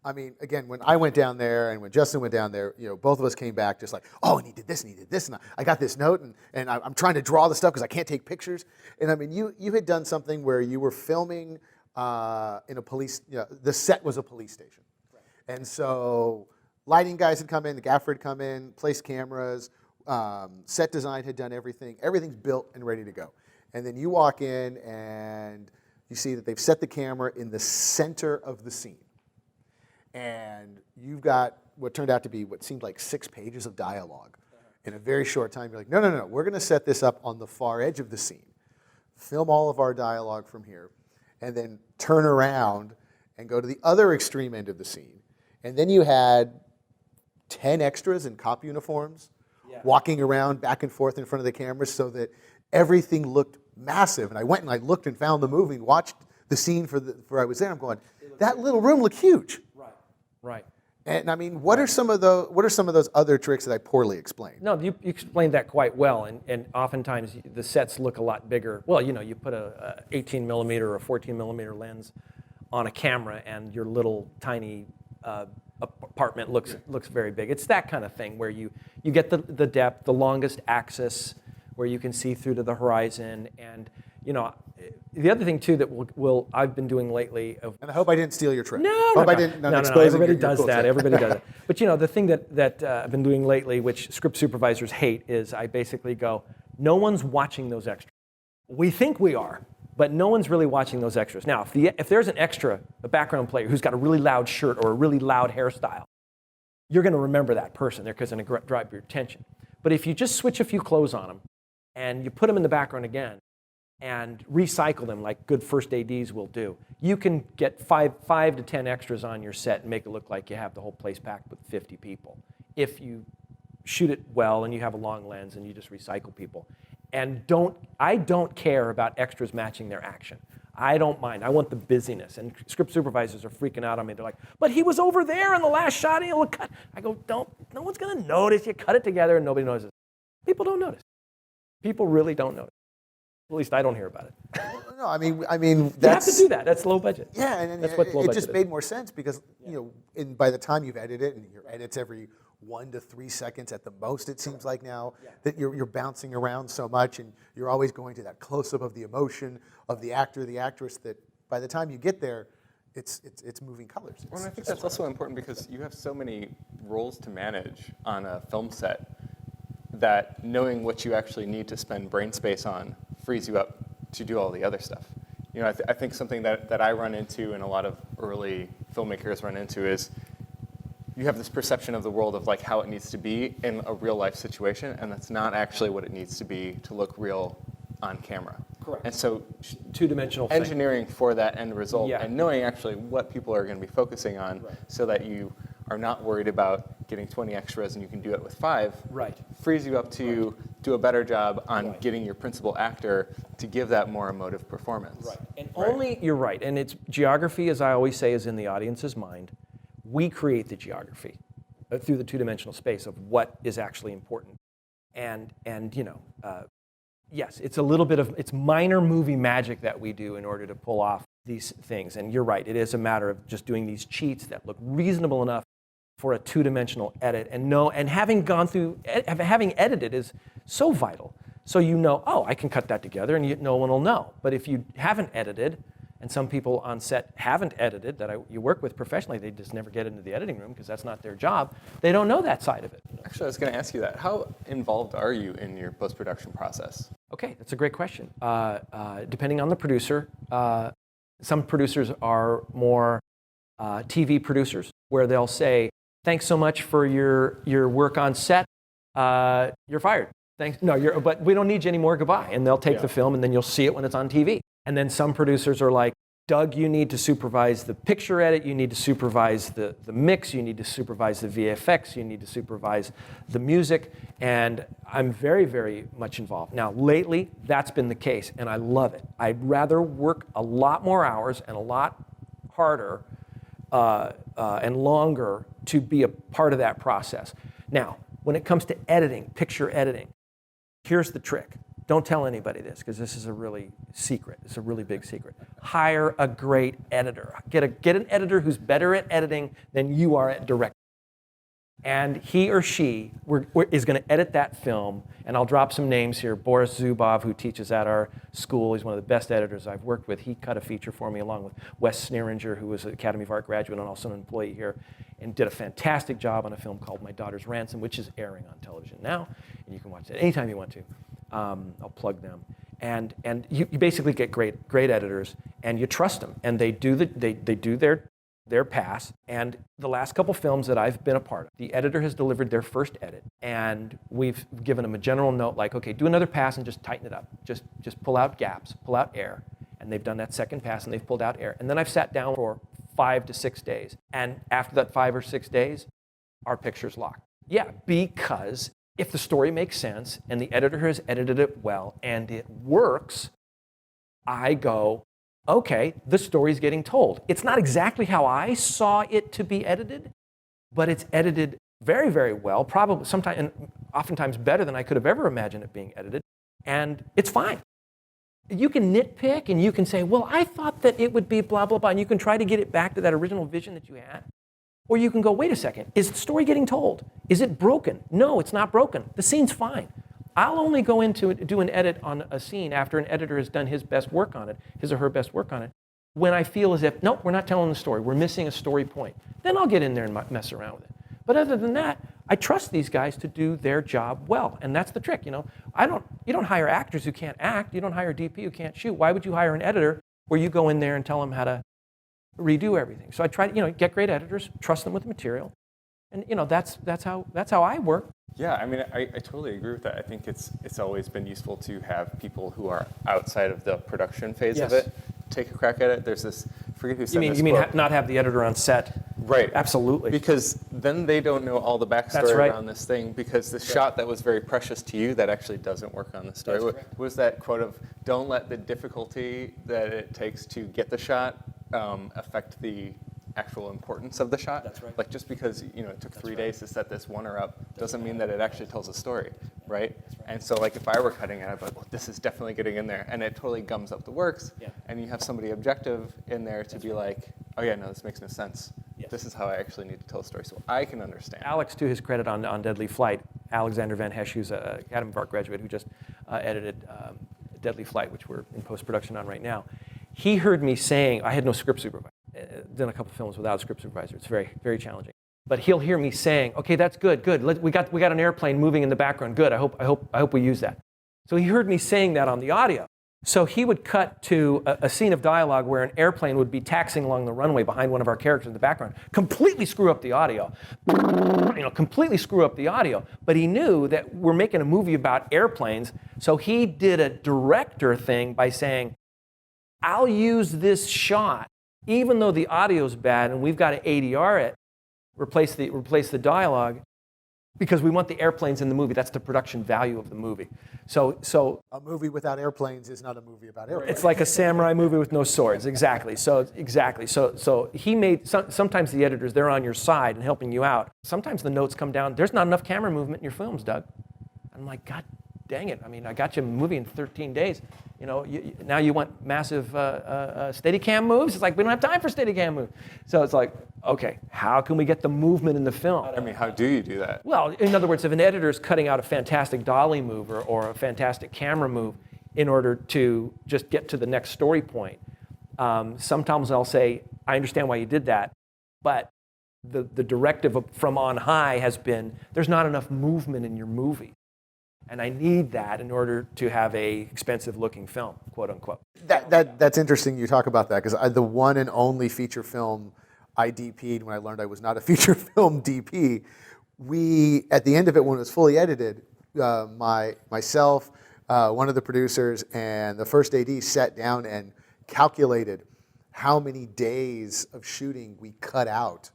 I mean, again, when I went down there and when Justin went down there, both of us came back just like, oh, and he did this and he did this, and I got this note, and I'm trying to draw the stuff because I can't take pictures. And I mean, you had done something where you were filming in a police, the set was a police station. Right. And so lighting guys had come in, the gaffer had come in, placed cameras, set design had done everything. Everything's built and ready to go. And then you walk in and you see that they've set the camera in the center of the scene. And you've got what turned out to be what seemed like 6 pages of dialogue in a very short time. You're like, no, we're going to set this up on the far edge of the scene, film all of our dialogue from here, and then turn around and go to the other extreme end of the scene. And then you had 10 extras in cop uniforms walking around back and forth in front of the cameras so that everything looked massive. And I went and I looked and found the movie and watched the scene where I was there. I'm going, that little room looked huge. Right. And I mean, what are some of those other tricks that I poorly explained? No, you explained that quite well, and oftentimes the sets look a lot bigger. Well, you put a 18 millimeter or a 14 millimeter lens on a camera, and your little tiny apartment looks very big. It's that kind of thing where you get the depth, the longest axis, where you can see through to the horizon, and the other thing too that I've been doing lately. And I hope I didn't steal your trick. No. Everybody does that. Everybody does that. But the thing that I've been doing lately, which script supervisors hate, is I basically go, no one's watching those extras. We think we are, but no one's really watching those extras. Now, if there's an extra, a background player who's got a really loud shirt or a really loud hairstyle, you're going to remember that person there because it's going to drive your attention. But if you just switch a few clothes on them and you put them in the background again, and recycle them like good first ADs will do, you can get 5 to 10 extras on your set and make it look like you have the whole place packed with 50 people. If you shoot it well and you have a long lens and you just recycle people. And I don't care about extras matching their action. I don't mind. I want the busyness. And script supervisors are freaking out on me. They're like, but he was over there in the last shot. He'll cut. I go, no one's going to notice. You cut it together and nobody notices. People don't notice. People really don't notice. At least I don't hear about it. No, I mean, you have to do that. That's low budget. Yeah, and that's what low it budget just made more sense because by the time you've edited it, and your edits every 1 to 3 seconds at the most, it seems like now that you're bouncing around so much, and you're always going to that close up of the emotion of the actor, the actress. That by the time you get there, it's moving colors. Well, and I think that's also important because you have so many roles to manage on a film set that knowing what you actually need to spend brain space on frees you up to do all the other stuff. I think something that I run into and a lot of early filmmakers run into is you have this perception of the world of like how it needs to be in a real life situation, and that's not actually what it needs to be to look real on camera. Correct. And so two-dimensional engineering for that end result and knowing actually what people are going to be focusing on so that you are not worried about getting 20 extras and you can do it with 5, frees you up to do a better job on getting your principal actor to give that more emotive performance. Right. And only, you're right, and it's geography, as I always say, is in the audience's mind. We create the geography through the two-dimensional space of what is actually important. And yes, it's a little bit of, it's minor movie magic that we do in order to pull off these things. And you're right, it is a matter of just doing these cheats that look reasonable enough for a two-dimensional edit, and having gone through, having edited is so vital. So oh, I can cut that together, and no one will know. But if you haven't edited, and some people on set haven't edited that you work with professionally, they just never get into the editing room because that's not their job. They don't know that side of it. Actually, I was going to ask you that. How involved are you in your post-production process? Okay, that's a great question. Depending on the producer, some producers are more TV producers, where they'll say, thanks so much for your work on set. You're fired. Thanks. No, but we don't need you anymore. Goodbye. And they'll take the film, and then you'll see it when it's on TV. And then some producers are like, Doug, you need to supervise the picture edit. You need to supervise the mix. You need to supervise the VFX. You need to supervise the music. And I'm very, very much involved. Now, lately, that's been the case, and I love it. I'd rather work a lot more hours and a lot harder and longer to be a part of that process. Now, when it comes to editing, picture editing, here's the trick. Don't tell anybody this, because this is a really secret. It's a really big secret. Hire a great editor. Get an editor who's better at editing than you are at directing. And he or she is going to edit that film, and I'll drop some names here. Boris Zubov, who teaches at our school, he's one of the best editors I've worked with. He cut a feature for me along with Wes Sneeringer, who was an Academy of Art graduate and also an employee here, and did a fantastic job on a film called My Daughter's Ransom, which is airing on television now, and you can watch it anytime you want to. I'll plug them. And you basically get great editors, and you trust them, and they do their pass. And the last couple films that I've been a part of, the editor has delivered their first edit, and we've given them a general note like, okay, do another pass and just tighten it up. Just pull out gaps, pull out air. And they've done that second pass and they've pulled out air. And then I've sat down for 5 to 6 days. And after that 5 or 6 days, our picture's locked. Yeah, because if the story makes sense and the editor has edited it well and it works, I go, okay, the story's getting told. It's not exactly how I saw it to be edited, but it's edited very, very well, probably sometimes and oftentimes better than I could have ever imagined it being edited, and it's fine. You can nitpick and you can say, well, I thought that it would be blah, blah, blah, and you can try to get it back to that original vision that you had. Or you can go, wait a second, is the story getting told? Is it broken? No, it's not broken. The scene's fine. I'll only go into it, do an edit on a scene after an editor has done his best work on it, his or her best work on it, when I feel as if, nope, we're not telling the story, we're missing a story point. Then I'll get in there and mess around with it. But other than that, I trust these guys to do their job well, and that's the trick. You don't hire actors who can't act. You don't hire a DP who can't shoot. Why would you hire an editor where you go in there and tell them how to redo everything? So I try to get great editors, trust them with the material, and that's how I work. Yeah, I mean, I totally agree with that. I think it's always been useful to have people who are outside of the production phase of it take a crack at it. There's this, I forget who said this. You mean not have the editor on set? Right. Absolutely. Because then they don't know all the backstory right. around this thing, because the shot that was very precious to you that actually doesn't work on the story. Was that quote of, don't let the difficulty that it takes to get the shot affect the actual importance of the shot. That's right. Like just because it took 3 days to set this one up doesn't mean that it actually tells a story, right? And so like if I were cutting it, I'd be like, well, this is definitely getting in there, and it totally gums up the works. Yeah. And you have somebody objective in there to be like, oh yeah, no, this makes no sense. Yes. This is how I actually need to tell a story, so I can understand. Alex, to his credit on Deadly Flight, Alexander Van Hesch, who's an Academy of Art graduate who just edited Deadly Flight, which we're in post-production on right now, he heard me saying, I had no script supervisor. Done a couple films without a script supervisor. It's very, very challenging. But he'll hear me saying, "Okay, that's good. We got an airplane moving in the background. Good. I hope we use that." So he heard me saying that on the audio. So he would cut to a scene of dialogue where an airplane would be taxiing along the runway behind one of our characters in the background, completely screw up the audio. Completely screw up the audio. But he knew that we're making a movie about airplanes, so he did a director thing by saying, "I'll use this shot even though the audio's bad and we've got to ADR it, replace the dialogue, because we want the airplanes in the movie. That's the production value of the movie." So a movie without airplanes is not a movie about airplanes. it's like a samurai movie with no swords. Exactly. So he made sometimes the editors, they're on your side and helping you out. Sometimes the notes come down, there's not enough camera movement in your films, Doug. I'm like, God dang it. I mean, I got you a movie in 13 days. Now you want massive Steadicam moves? It's like, we don't have time for Steadicam moves. So it's like, okay, how can we get the movement in the film? I mean, how do you do that? Well, in other words, if an editor is cutting out a fantastic dolly move or a fantastic camera move in order to just get to the next story point, sometimes I'll say, I understand why you did that, but the directive from on high has been, there's not enough movement in your movie. And I need that in order to have a expensive-looking film, quote unquote. That's interesting you talk about that, because the one and only feature film I DP'd when I learned I was not a feature film DP, at the end of it, when it was fully edited, myself, one of the producers, and the first AD sat down and calculated how many days of shooting we cut out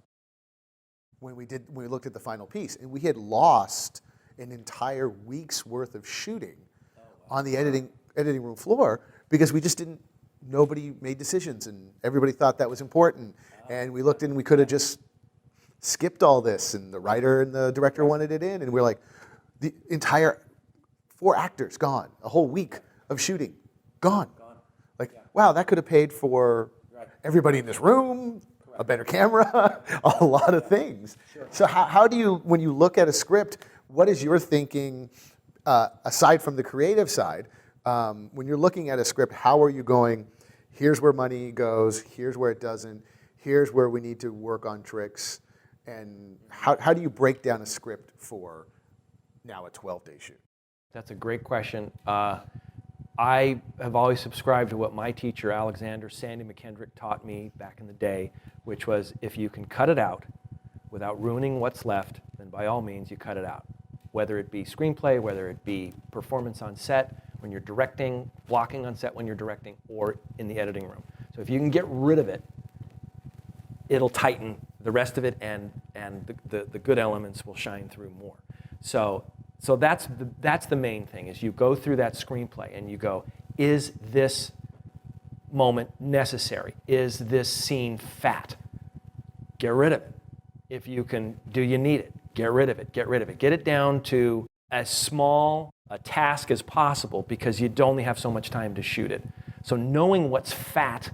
when we looked at the final piece, and we had lost an entire week's worth of shooting on the editing room floor, because we just didn't nobody made decisions, and everybody thought that was important. And we looked and we could have just skipped all this, and the writer and the director wanted it in, and we're like, the entire 4 actors gone, a whole week of shooting, gone. Like, wow, that could have paid for everybody in this room, a better camera, a lot of things. So how do you, when you look at a script, what is your thinking, aside from the creative side, when you're looking at a script, how are you going, here's where money goes, here's where it doesn't, here's where we need to work on tricks, and how do you break down a script for now a 12-day shoot? That's a great question. I have always subscribed to what my teacher, Alexander Sandy McKendrick, taught me back in the day, which was if you can cut it out without ruining what's left, then by all means you cut it out. Whether it be screenplay, whether it be performance on set, when you're directing, blocking on set when you're directing, or in the editing room. So if you can get rid of it, it'll tighten the rest of it, and the good elements will shine through more. So that's the main thing, is you go through that screenplay and you go, is this moment necessary? Is this scene fat? Get rid of it. If you can, do you need it? Get rid of it, get rid of it. Get it down to as small a task as possible, because you only have so much time to shoot it. So knowing what's fat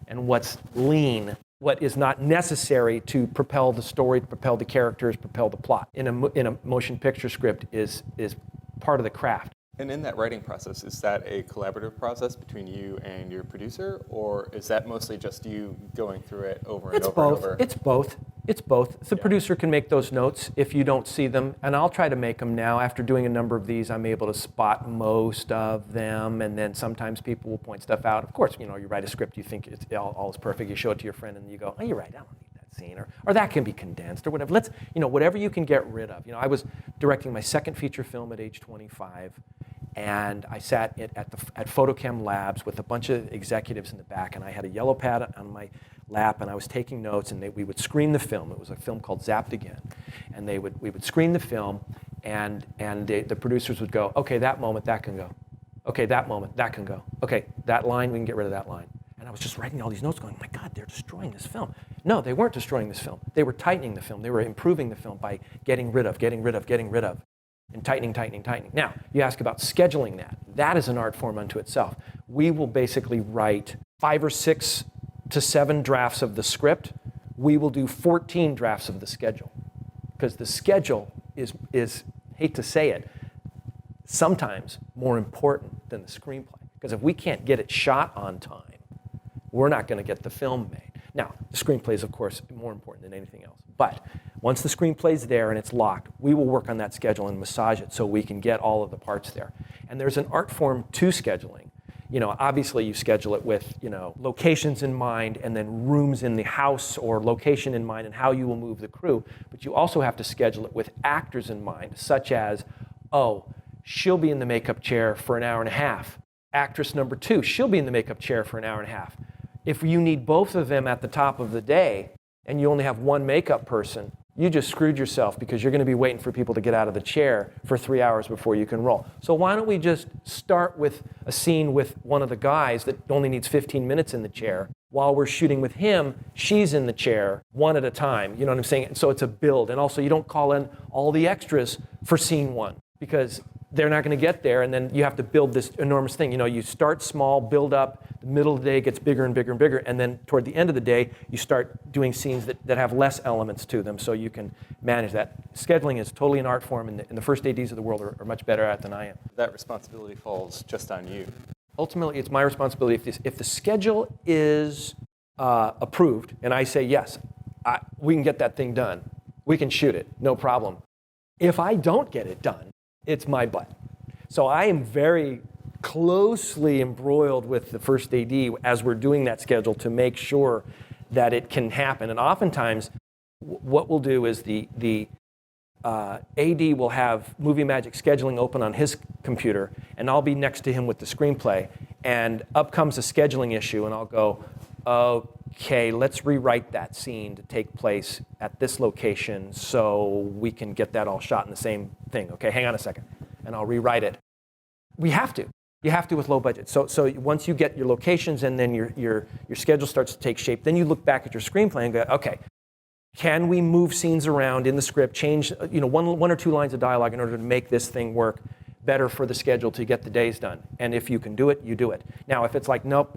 and what's lean, what is not necessary to propel the story, propel the characters, propel the plot in a motion picture script is part of the craft. And in that writing process, is that a collaborative process between you and your producer, or is that mostly just you going through it over and over and over? It's both. It's both. The producer can make those notes if you don't see them, and I'll try to make them now. After doing a number of these, I'm able to spot most of them, and then sometimes people will point stuff out. Of course, you write a script, you think all is perfect, you show it to your friend, and you go, oh, you're right, I don't need that scene, or that can be condensed, or whatever. Whatever you can get rid of. I was directing my second feature film at age 25, and I sat at Photochem Labs with a bunch of executives in the back, and I had a yellow pad on my lap, and I was taking notes, and we would screen the film. It was a film called Zapped Again, and we would screen the film, and the producers would go, okay, that moment, that can go. Okay, that moment, that can go. Okay, that line, we can get rid of that line. And I was just writing all these notes going, my God, they're destroying this film. No, they weren't destroying this film. They were tightening the film. They were improving the film by getting rid of, and tightening. Now, you ask about scheduling that. That is an art form unto itself. We will basically write 5 or 6 to 7 drafts of the script. We will do 14 drafts of the schedule, because the schedule is, hate to say it, sometimes more important than the screenplay. Because if we can't get it shot on time, we're not going to get the film made. Now, the screenplay is, of course, more important than anything else. But once the screenplay's there and it's locked, we will work on that schedule and massage it so we can get all of the parts there. And there's an art form to scheduling. Obviously you schedule it with, locations in mind, and then rooms in the house or location in mind, and how you will move the crew. But you also have to schedule it with actors in mind, such as, oh, she'll be in the makeup chair for an hour and a half. Actress number 2, she'll be in the makeup chair for an hour and a half. If you need both of them at the top of the day, and you only have one makeup person, you just screwed yourself, because you're going to be waiting for people to get out of the chair for 3 hours before you can roll. So why don't we just start with a scene with one of the guys that only needs 15 minutes in the chair. While we're shooting with him, she's in the chair one at a time. You know what I'm saying? So it's a build. And also you don't call in all the extras for scene 1, because they're not going to get there, and then you have to build this enormous thing. You start small, build up, the middle of the day gets bigger and bigger and bigger, and then toward the end of the day, you start doing scenes that have less elements to them, so you can manage that. Scheduling is totally an art form, and the first ADs of the world are much better at it than I am. That responsibility falls just on you. Ultimately, it's my responsibility. If the schedule is approved, and I say, yes, we can get that thing done, we can shoot it, no problem. If I don't get it done, it's my butt. So I am very closely embroiled with the first AD as we're doing that schedule to make sure that it can happen. And oftentimes, what we'll do is the AD will have Movie Magic scheduling open on his computer, and I'll be next to him with the screenplay, and up comes a scheduling issue, and I'll go, okay, let's rewrite that scene to take place at this location so we can get that all shot in the same thing. Okay, hang on a second. And I'll rewrite it. We have to. You have to with low budget. So once you get your locations and then your schedule starts to take shape, then you look back at your screenplay and go, okay, can we move scenes around in the script, change one or two lines of dialogue in order to make this thing work better for the schedule to get the days done? And if you can do it, you do it. Now, if it's like, nope,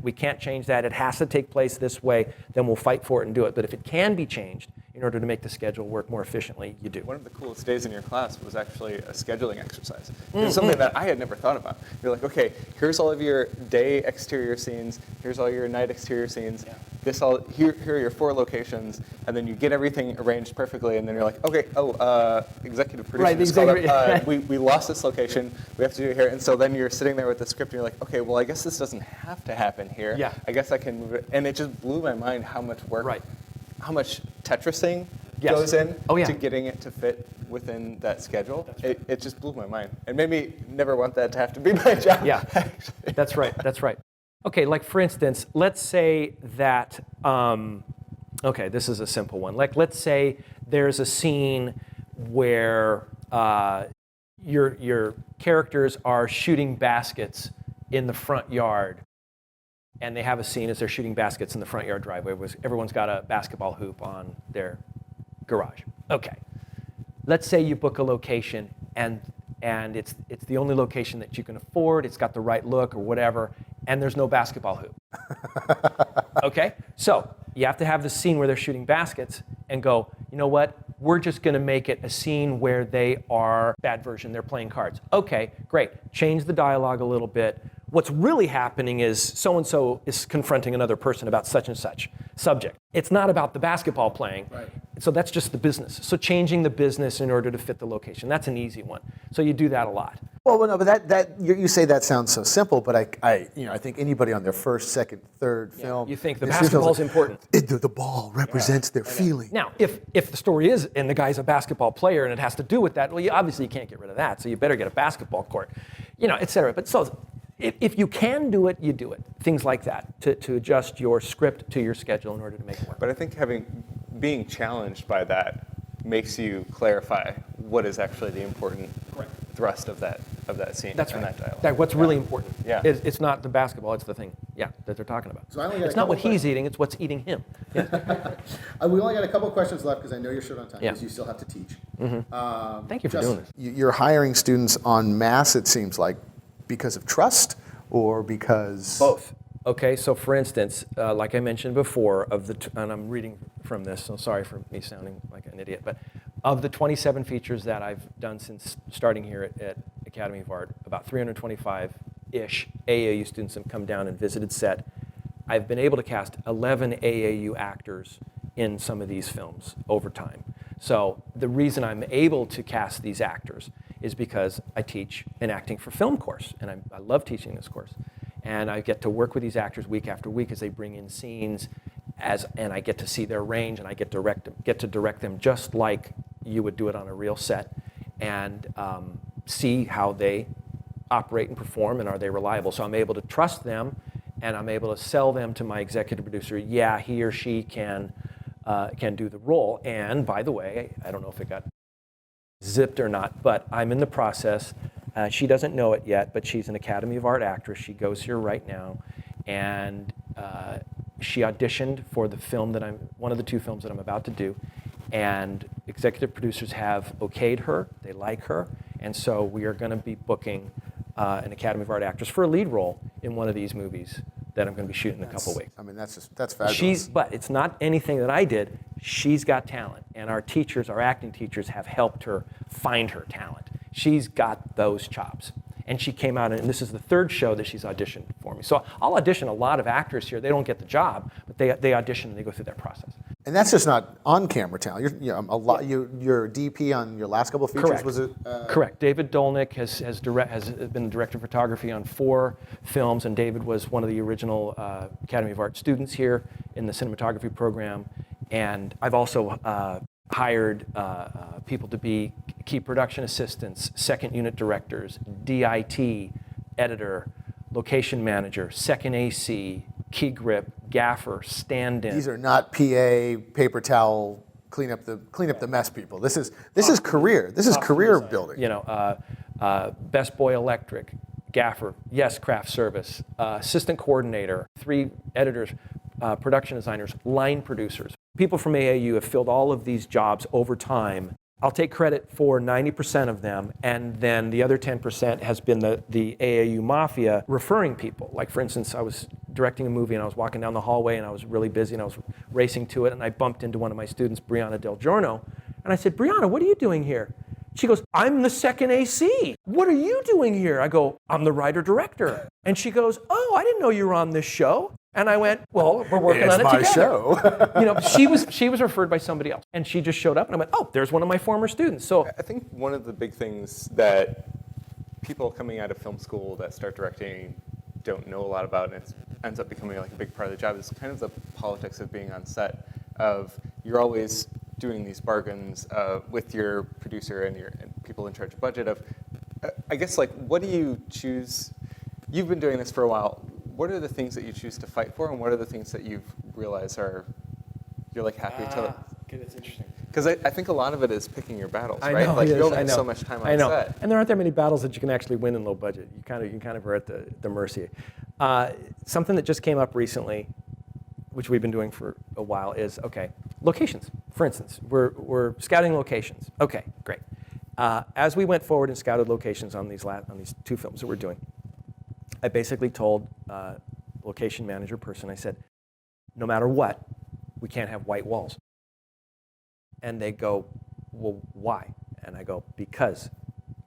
we can't change that, it has to take place this way, then we'll fight for it and do it. But if it can be changed in order to make the schedule work more efficiently, you do. One of the coolest days in your class was actually a scheduling exercise. It's something that I had never thought about. You're like, okay, here's all of your day exterior scenes, here's all your night exterior scenes, here are your 4 locations, and then you get everything arranged perfectly, and then you're like, okay, executive producer just called up, we lost this location, we have to do it here, and so then you're sitting there with the script, and you're like, okay, well, I guess this doesn't have to happen here. Yeah. I guess I can move it, and it just blew my mind how much work, how much Tetrising Yes. goes in Oh, yeah. to getting it to fit within that schedule. It just blew my mind. It made me never want that to have to be my job. Yeah, that's right. Okay, like for instance, let's say that, okay, this is a simple one. Like let's say there's a scene where your characters are shooting baskets in the front yard, and they have a scene as they're shooting baskets in the front yard driveway where everyone's got a basketball hoop on their garage. Okay, let's say you book a location and it's the only location that you can afford, it's got the right look or whatever, and there's no basketball hoop. Okay, so you have to have the scene where they're shooting baskets and go, you know what, we're just gonna make it a scene where they are, bad version, they're playing cards. Okay, great, change the dialogue a little bit. What's really happening is so-and-so is confronting another person about such and such subject. It's not about the basketball playing. Right. So that's just the business. So changing the business in order to fit the location, that's an easy one. So you do that a lot. Well, no, but that you say that sounds so simple, but I think anybody on their first, second, third film, you think the basketball's important. The ball represents their feeling. Now, if the story is, and the guy's a basketball player and it has to do with that, well, obviously you can't get rid of that, so you better get a basketball court, et cetera. But so, if you can do it, you do it. Things like that, to adjust your script to your schedule in order to make it work. But I think being challenged by that makes you clarify what is actually the important thrust of that scene. That's and right. that dialogue. What's really important. Yeah. It's not the basketball, it's the thing, that they're talking about. So I only got it's not what he's eating, it's what's eating him. Yeah. We only got a couple of questions left because I know you're short on time because Yeah. you still have to teach. Thank you for doing this. You're hiring students en masse, it seems like, because of trust or because... Both. Okay, so for instance, like I mentioned before, and I'm reading from this, so sorry for me sounding like an idiot, but of the 27 features that I've done since starting here at Academy of Art, about 325-ish AAU students have come down and visited set. I've been able to cast 11 AAU actors in some of these films over time. So the reason I'm able to cast these actors is because I teach an acting for film course, and I love teaching this course. And I get to work with these actors week after week as they bring in scenes, and I get to see their range, and I get to direct them just like you would do it on a real set, and see how they operate and perform, and are they reliable. So I'm able to trust them, and I'm able to sell them to my executive producer. Yeah, he or she can do the role. And by the way, I don't know if it got zipped or not, but I'm in the process. She doesn't know it yet, but she's an Academy of Art actress. She goes here right now, and she auditioned for the film one of the 2 films that I'm about to do, and executive producers have okayed her. They like her, and so we are going to be booking an Academy of Art actress for a lead role in one of these movies that I'm going to be shooting in a couple of weeks. I mean, that's fabulous. But it's not anything that I did. She's got talent, and our acting teachers have helped her find her talent. She's got those chops. And she came out, and this is the 3rd show that she's auditioned for me. So I'll audition a lot of actors here. They don't get the job, but they audition and they go through that process. And that's just not on-camera talent. Your DP on your last couple of features. Correct. Was it? Correct. David Dolnick has been the director of photography on 4 films, and David was one of the original Academy of Art students here in the cinematography program. And I've also hired people to be key production assistants, second unit directors, DIT, editor, location manager, second AC, key grip, gaffer, stand-in. These are not PA, paper towel, clean up the mess people. This is career. This is career building. Best Boy Electric, gaffer, yes, craft service, assistant coordinator, 3 editors, production designers, line producers. People from AAU have filled all of these jobs over time. I'll take credit for 90% of them, and then the other 10% has been the AAU mafia referring people. Like, for instance, I was directing a movie and I was walking down the hallway and I was really busy and I was racing to it, and I bumped into one of my students, Brianna Del Giorno, and I said, Brianna, what are you doing here? She goes, I'm the second AC. What are you doing here? I go, I'm the writer-director. And she goes, oh, I didn't know you were on this show. And I went, well, we're working on it together. It's my show. You know, she was referred by somebody else. And she just showed up and I went, oh, there's one of my former students. So I think one of the big things that people coming out of film school that start directing don't know a lot about, and it ends up becoming like a big part of the job, is kind of the politics of being on set. Of you're always doing these bargains with your producer and people in charge of budget. Of I guess, like, what do you choose? You've been doing this for a while. What are the things that you choose to fight for, and what are the things that you've realized you're like happy to? Okay, that's interesting. Because I think a lot of it is picking your battles, I right? know, Like, yes, you only I have know. so much time on I know. set. And there aren't that many battles that you can actually win in low budget. You kind of are at the mercy. Something that just came up recently, which we've been doing for a while, is, okay, locations. For instance, we're scouting locations. Okay, great. As we went forward and scouted locations on these 2 films that we're doing, I basically told location manager person, I said, no matter what, we can't have white walls. And they go, well, why? And I go, because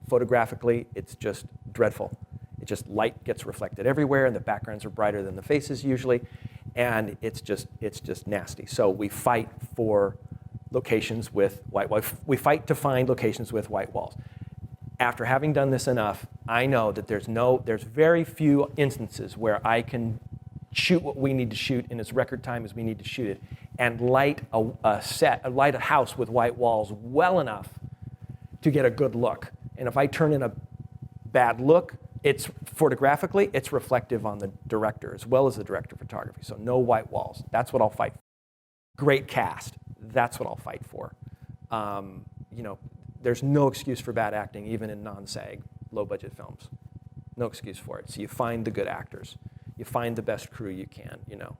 photographically, it's just dreadful. It just, light gets reflected everywhere, and the backgrounds are brighter than the faces usually, and it's just nasty. So we fight for locations with white walls. We fight to find locations with white walls. After having done this enough, I know that there's very few instances where I can shoot what we need to shoot in as record time as we need to shoot it, and light a house with white walls well enough to get a good look. And if I turn in a bad look, it's photographically, it's reflective on the director as well as the director of photography. So no white walls. That's what I'll fight for. Great cast. That's what I'll fight for. You know, there's no excuse for bad acting, even in non-SAG, low-budget films. No excuse for it. So you find the good actors. You find the best crew you can, you know.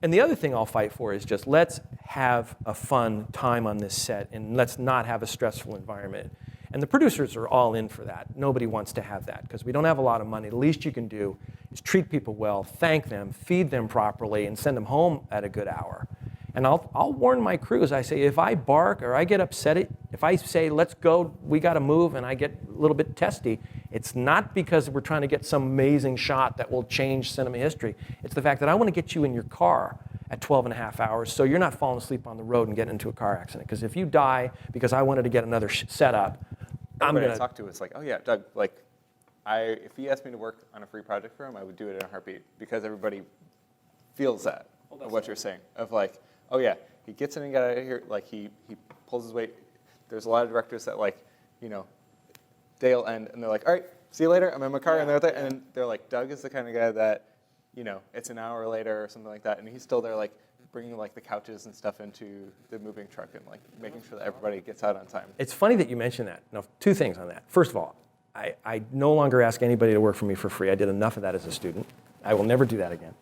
And the other thing I'll fight for is just, let's have a fun time on this set, and let's not have a stressful environment. And the producers are all in for that. Nobody wants to have that, because we don't have a lot of money. The least you can do is treat people well, thank them, feed them properly, and send them home at a good hour. And I'll warn my crews. I say, if I bark or I get upset, if I say, let's go, we got to move, and I get a little bit testy, it's not because we're trying to get some amazing shot that will change cinema history. It's the fact that I want to get you in your car at 12 and a half hours so you're not falling asleep on the road and getting into a car accident. Because if you die because I wanted to get another setup, I'm going to talk to is like, oh yeah, Doug, like, if he asked me to work on a free project for him, I would do it in a heartbeat, because everybody feels that, of what you're saying, of like, oh yeah, he gets in and got out of here, like he pulls his weight. There's a lot of directors that, like, you know, they'll end and they're like, all right, see you later, I'm in my car, and they're there, and they're like, Doug is the kind of guy that, you know, it's an hour later or something like that, and he's still there, like, bringing like the couches and stuff into the moving truck and like making sure that everybody gets out on time. It's funny that you mention that. Now, 2 things on that. First of all, I no longer ask anybody to work for me for free. I did enough of that as a student. I will never do that again.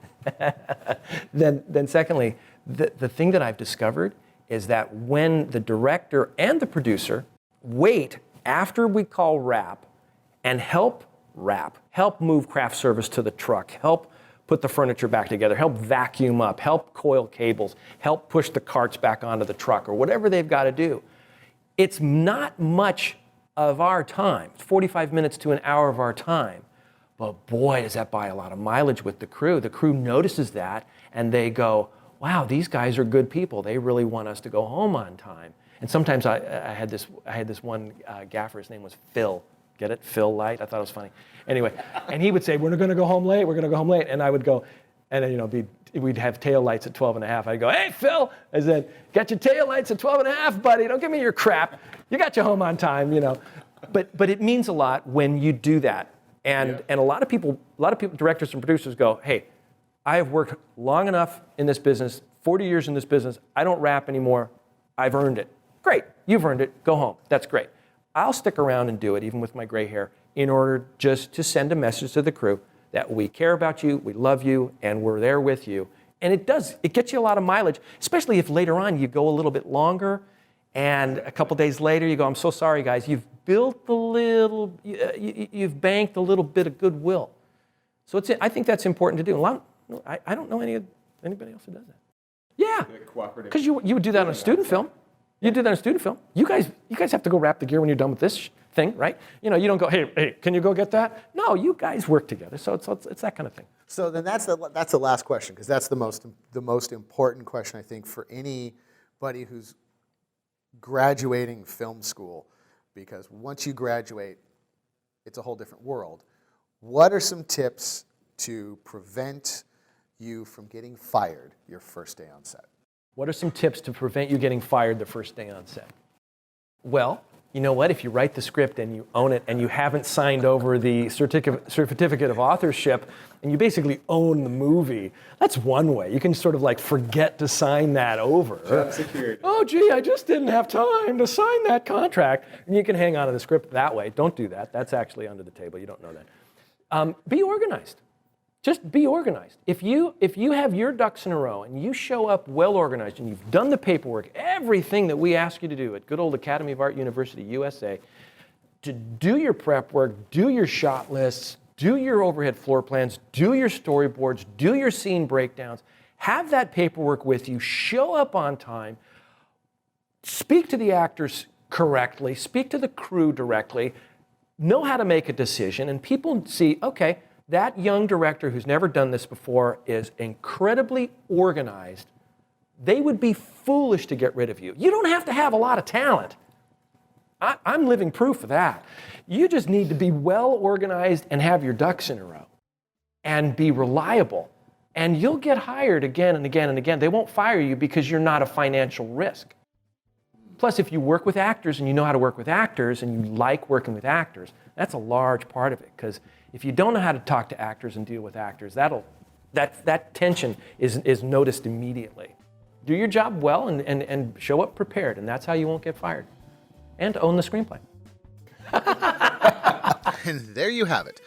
Then secondly, the thing that I've discovered is that when the director and the producer wait after we call wrap and help move craft service to the truck, help put the furniture back together, help vacuum up, help coil cables, help push the carts back onto the truck, or whatever they've got to do, it's not much of our time. It's 45 minutes to an hour of our time. But boy, does that buy a lot of mileage with the crew. The crew notices that, and they go, wow, these guys are good people. They really want us to go home on time. And sometimes I had this one gaffer, his name was Phil. Get it? Phil Light? I thought it was funny. Anyway, and he would say, we're going to go home late, we're going to go home late. And I would go, and then, you know, we'd have tail lights at 12 and a half. I'd go, hey, Phil. I said, got your tail lights at 12 and a half, buddy. Don't give me your crap. You got your home on time, you know. But it means a lot when you do that. And a lot of people, directors and producers go, hey, I have worked long enough in this business, 40 years in this business. I don't rap anymore. I've earned it. Great. You've earned it. Go home. That's great. I'll stick around and do it, even with my gray hair, in order just to send a message to the crew that we care about you, we love you, and we're there with you. And it gets you a lot of mileage, especially if later on you go a little bit longer, and a couple days later you go, I'm so sorry guys, you've banked a little bit of goodwill. So I think that's important to do. I don't know anybody else who does that. Yeah, because you would do that on a student film. You do that on a student film. You guys have to go wrap the gear when you're done with this thing, right? You don't go, hey, can you go get that? No, you guys work together. So it's that kind of thing. So then that's the last question, because that's the most important question, I think, for anybody who's graduating film school, because once you graduate, it's a whole different world. What are some tips to prevent you from getting fired your first day on set? What are some tips to prevent you getting fired the first day on set? Well, you know what? If you write the script and you own it and you haven't signed over the certificate of authorship and you basically own the movie, that's one way. You can sort of like forget to sign that over. Job security. Oh, gee, I just didn't have time to sign that contract. And you can hang on to the script that way. Don't do that. That's actually under the table. You don't know that. Be organized. Just be organized. If you have your ducks in a row and you show up well organized and you've done the paperwork, everything that we ask you to do at good old Academy of Art University, USA, to do your prep work, do your shot lists, do your overhead floor plans, do your storyboards, do your scene breakdowns, have that paperwork with you, show up on time, speak to the actors correctly, speak to the crew directly, know how to make a decision, and people see, okay, that young director who's never done this before is incredibly organized. They would be foolish to get rid of you. You don't have to have a lot of talent. I'm living proof of that. You just need to be well organized and have your ducks in a row and be reliable. And you'll get hired again and again and again. They won't fire you because you're not a financial risk. Plus, if you work with actors and you know how to work with actors and you like working with actors, that's a large part of it. Because if you don't know how to talk to actors and deal with actors, that tension is noticed immediately. Do your job well and show up prepared, and that's how you won't get fired. And own the screenplay. And there you have it.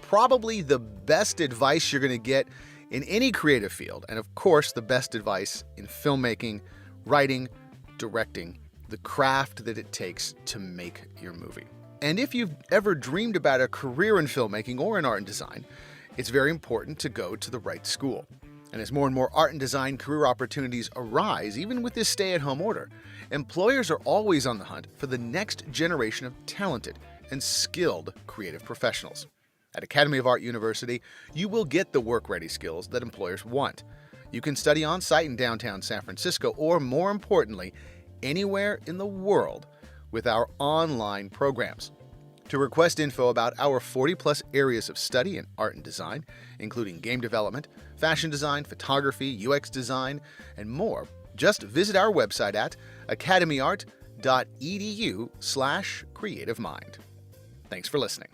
Probably the best advice you're going to get in any creative field, and of course the best advice in filmmaking, writing, directing, the craft that it takes to make your movie. And if you've ever dreamed about a career in filmmaking or in art and design, it's very important to go to the right school. And as more and more art and design career opportunities arise, even with this stay-at-home order, employers are always on the hunt for the next generation of talented and skilled creative professionals. At Academy of Art University, you will get the work-ready skills that employers want. You can study on-site in downtown San Francisco, or more importantly, anywhere in the world with our online programs. To request info about our 40-plus areas of study in art and design, including game development, fashion design, photography, UX design, and more, just visit our website at academyart.edu/creativemind. Thanks for listening.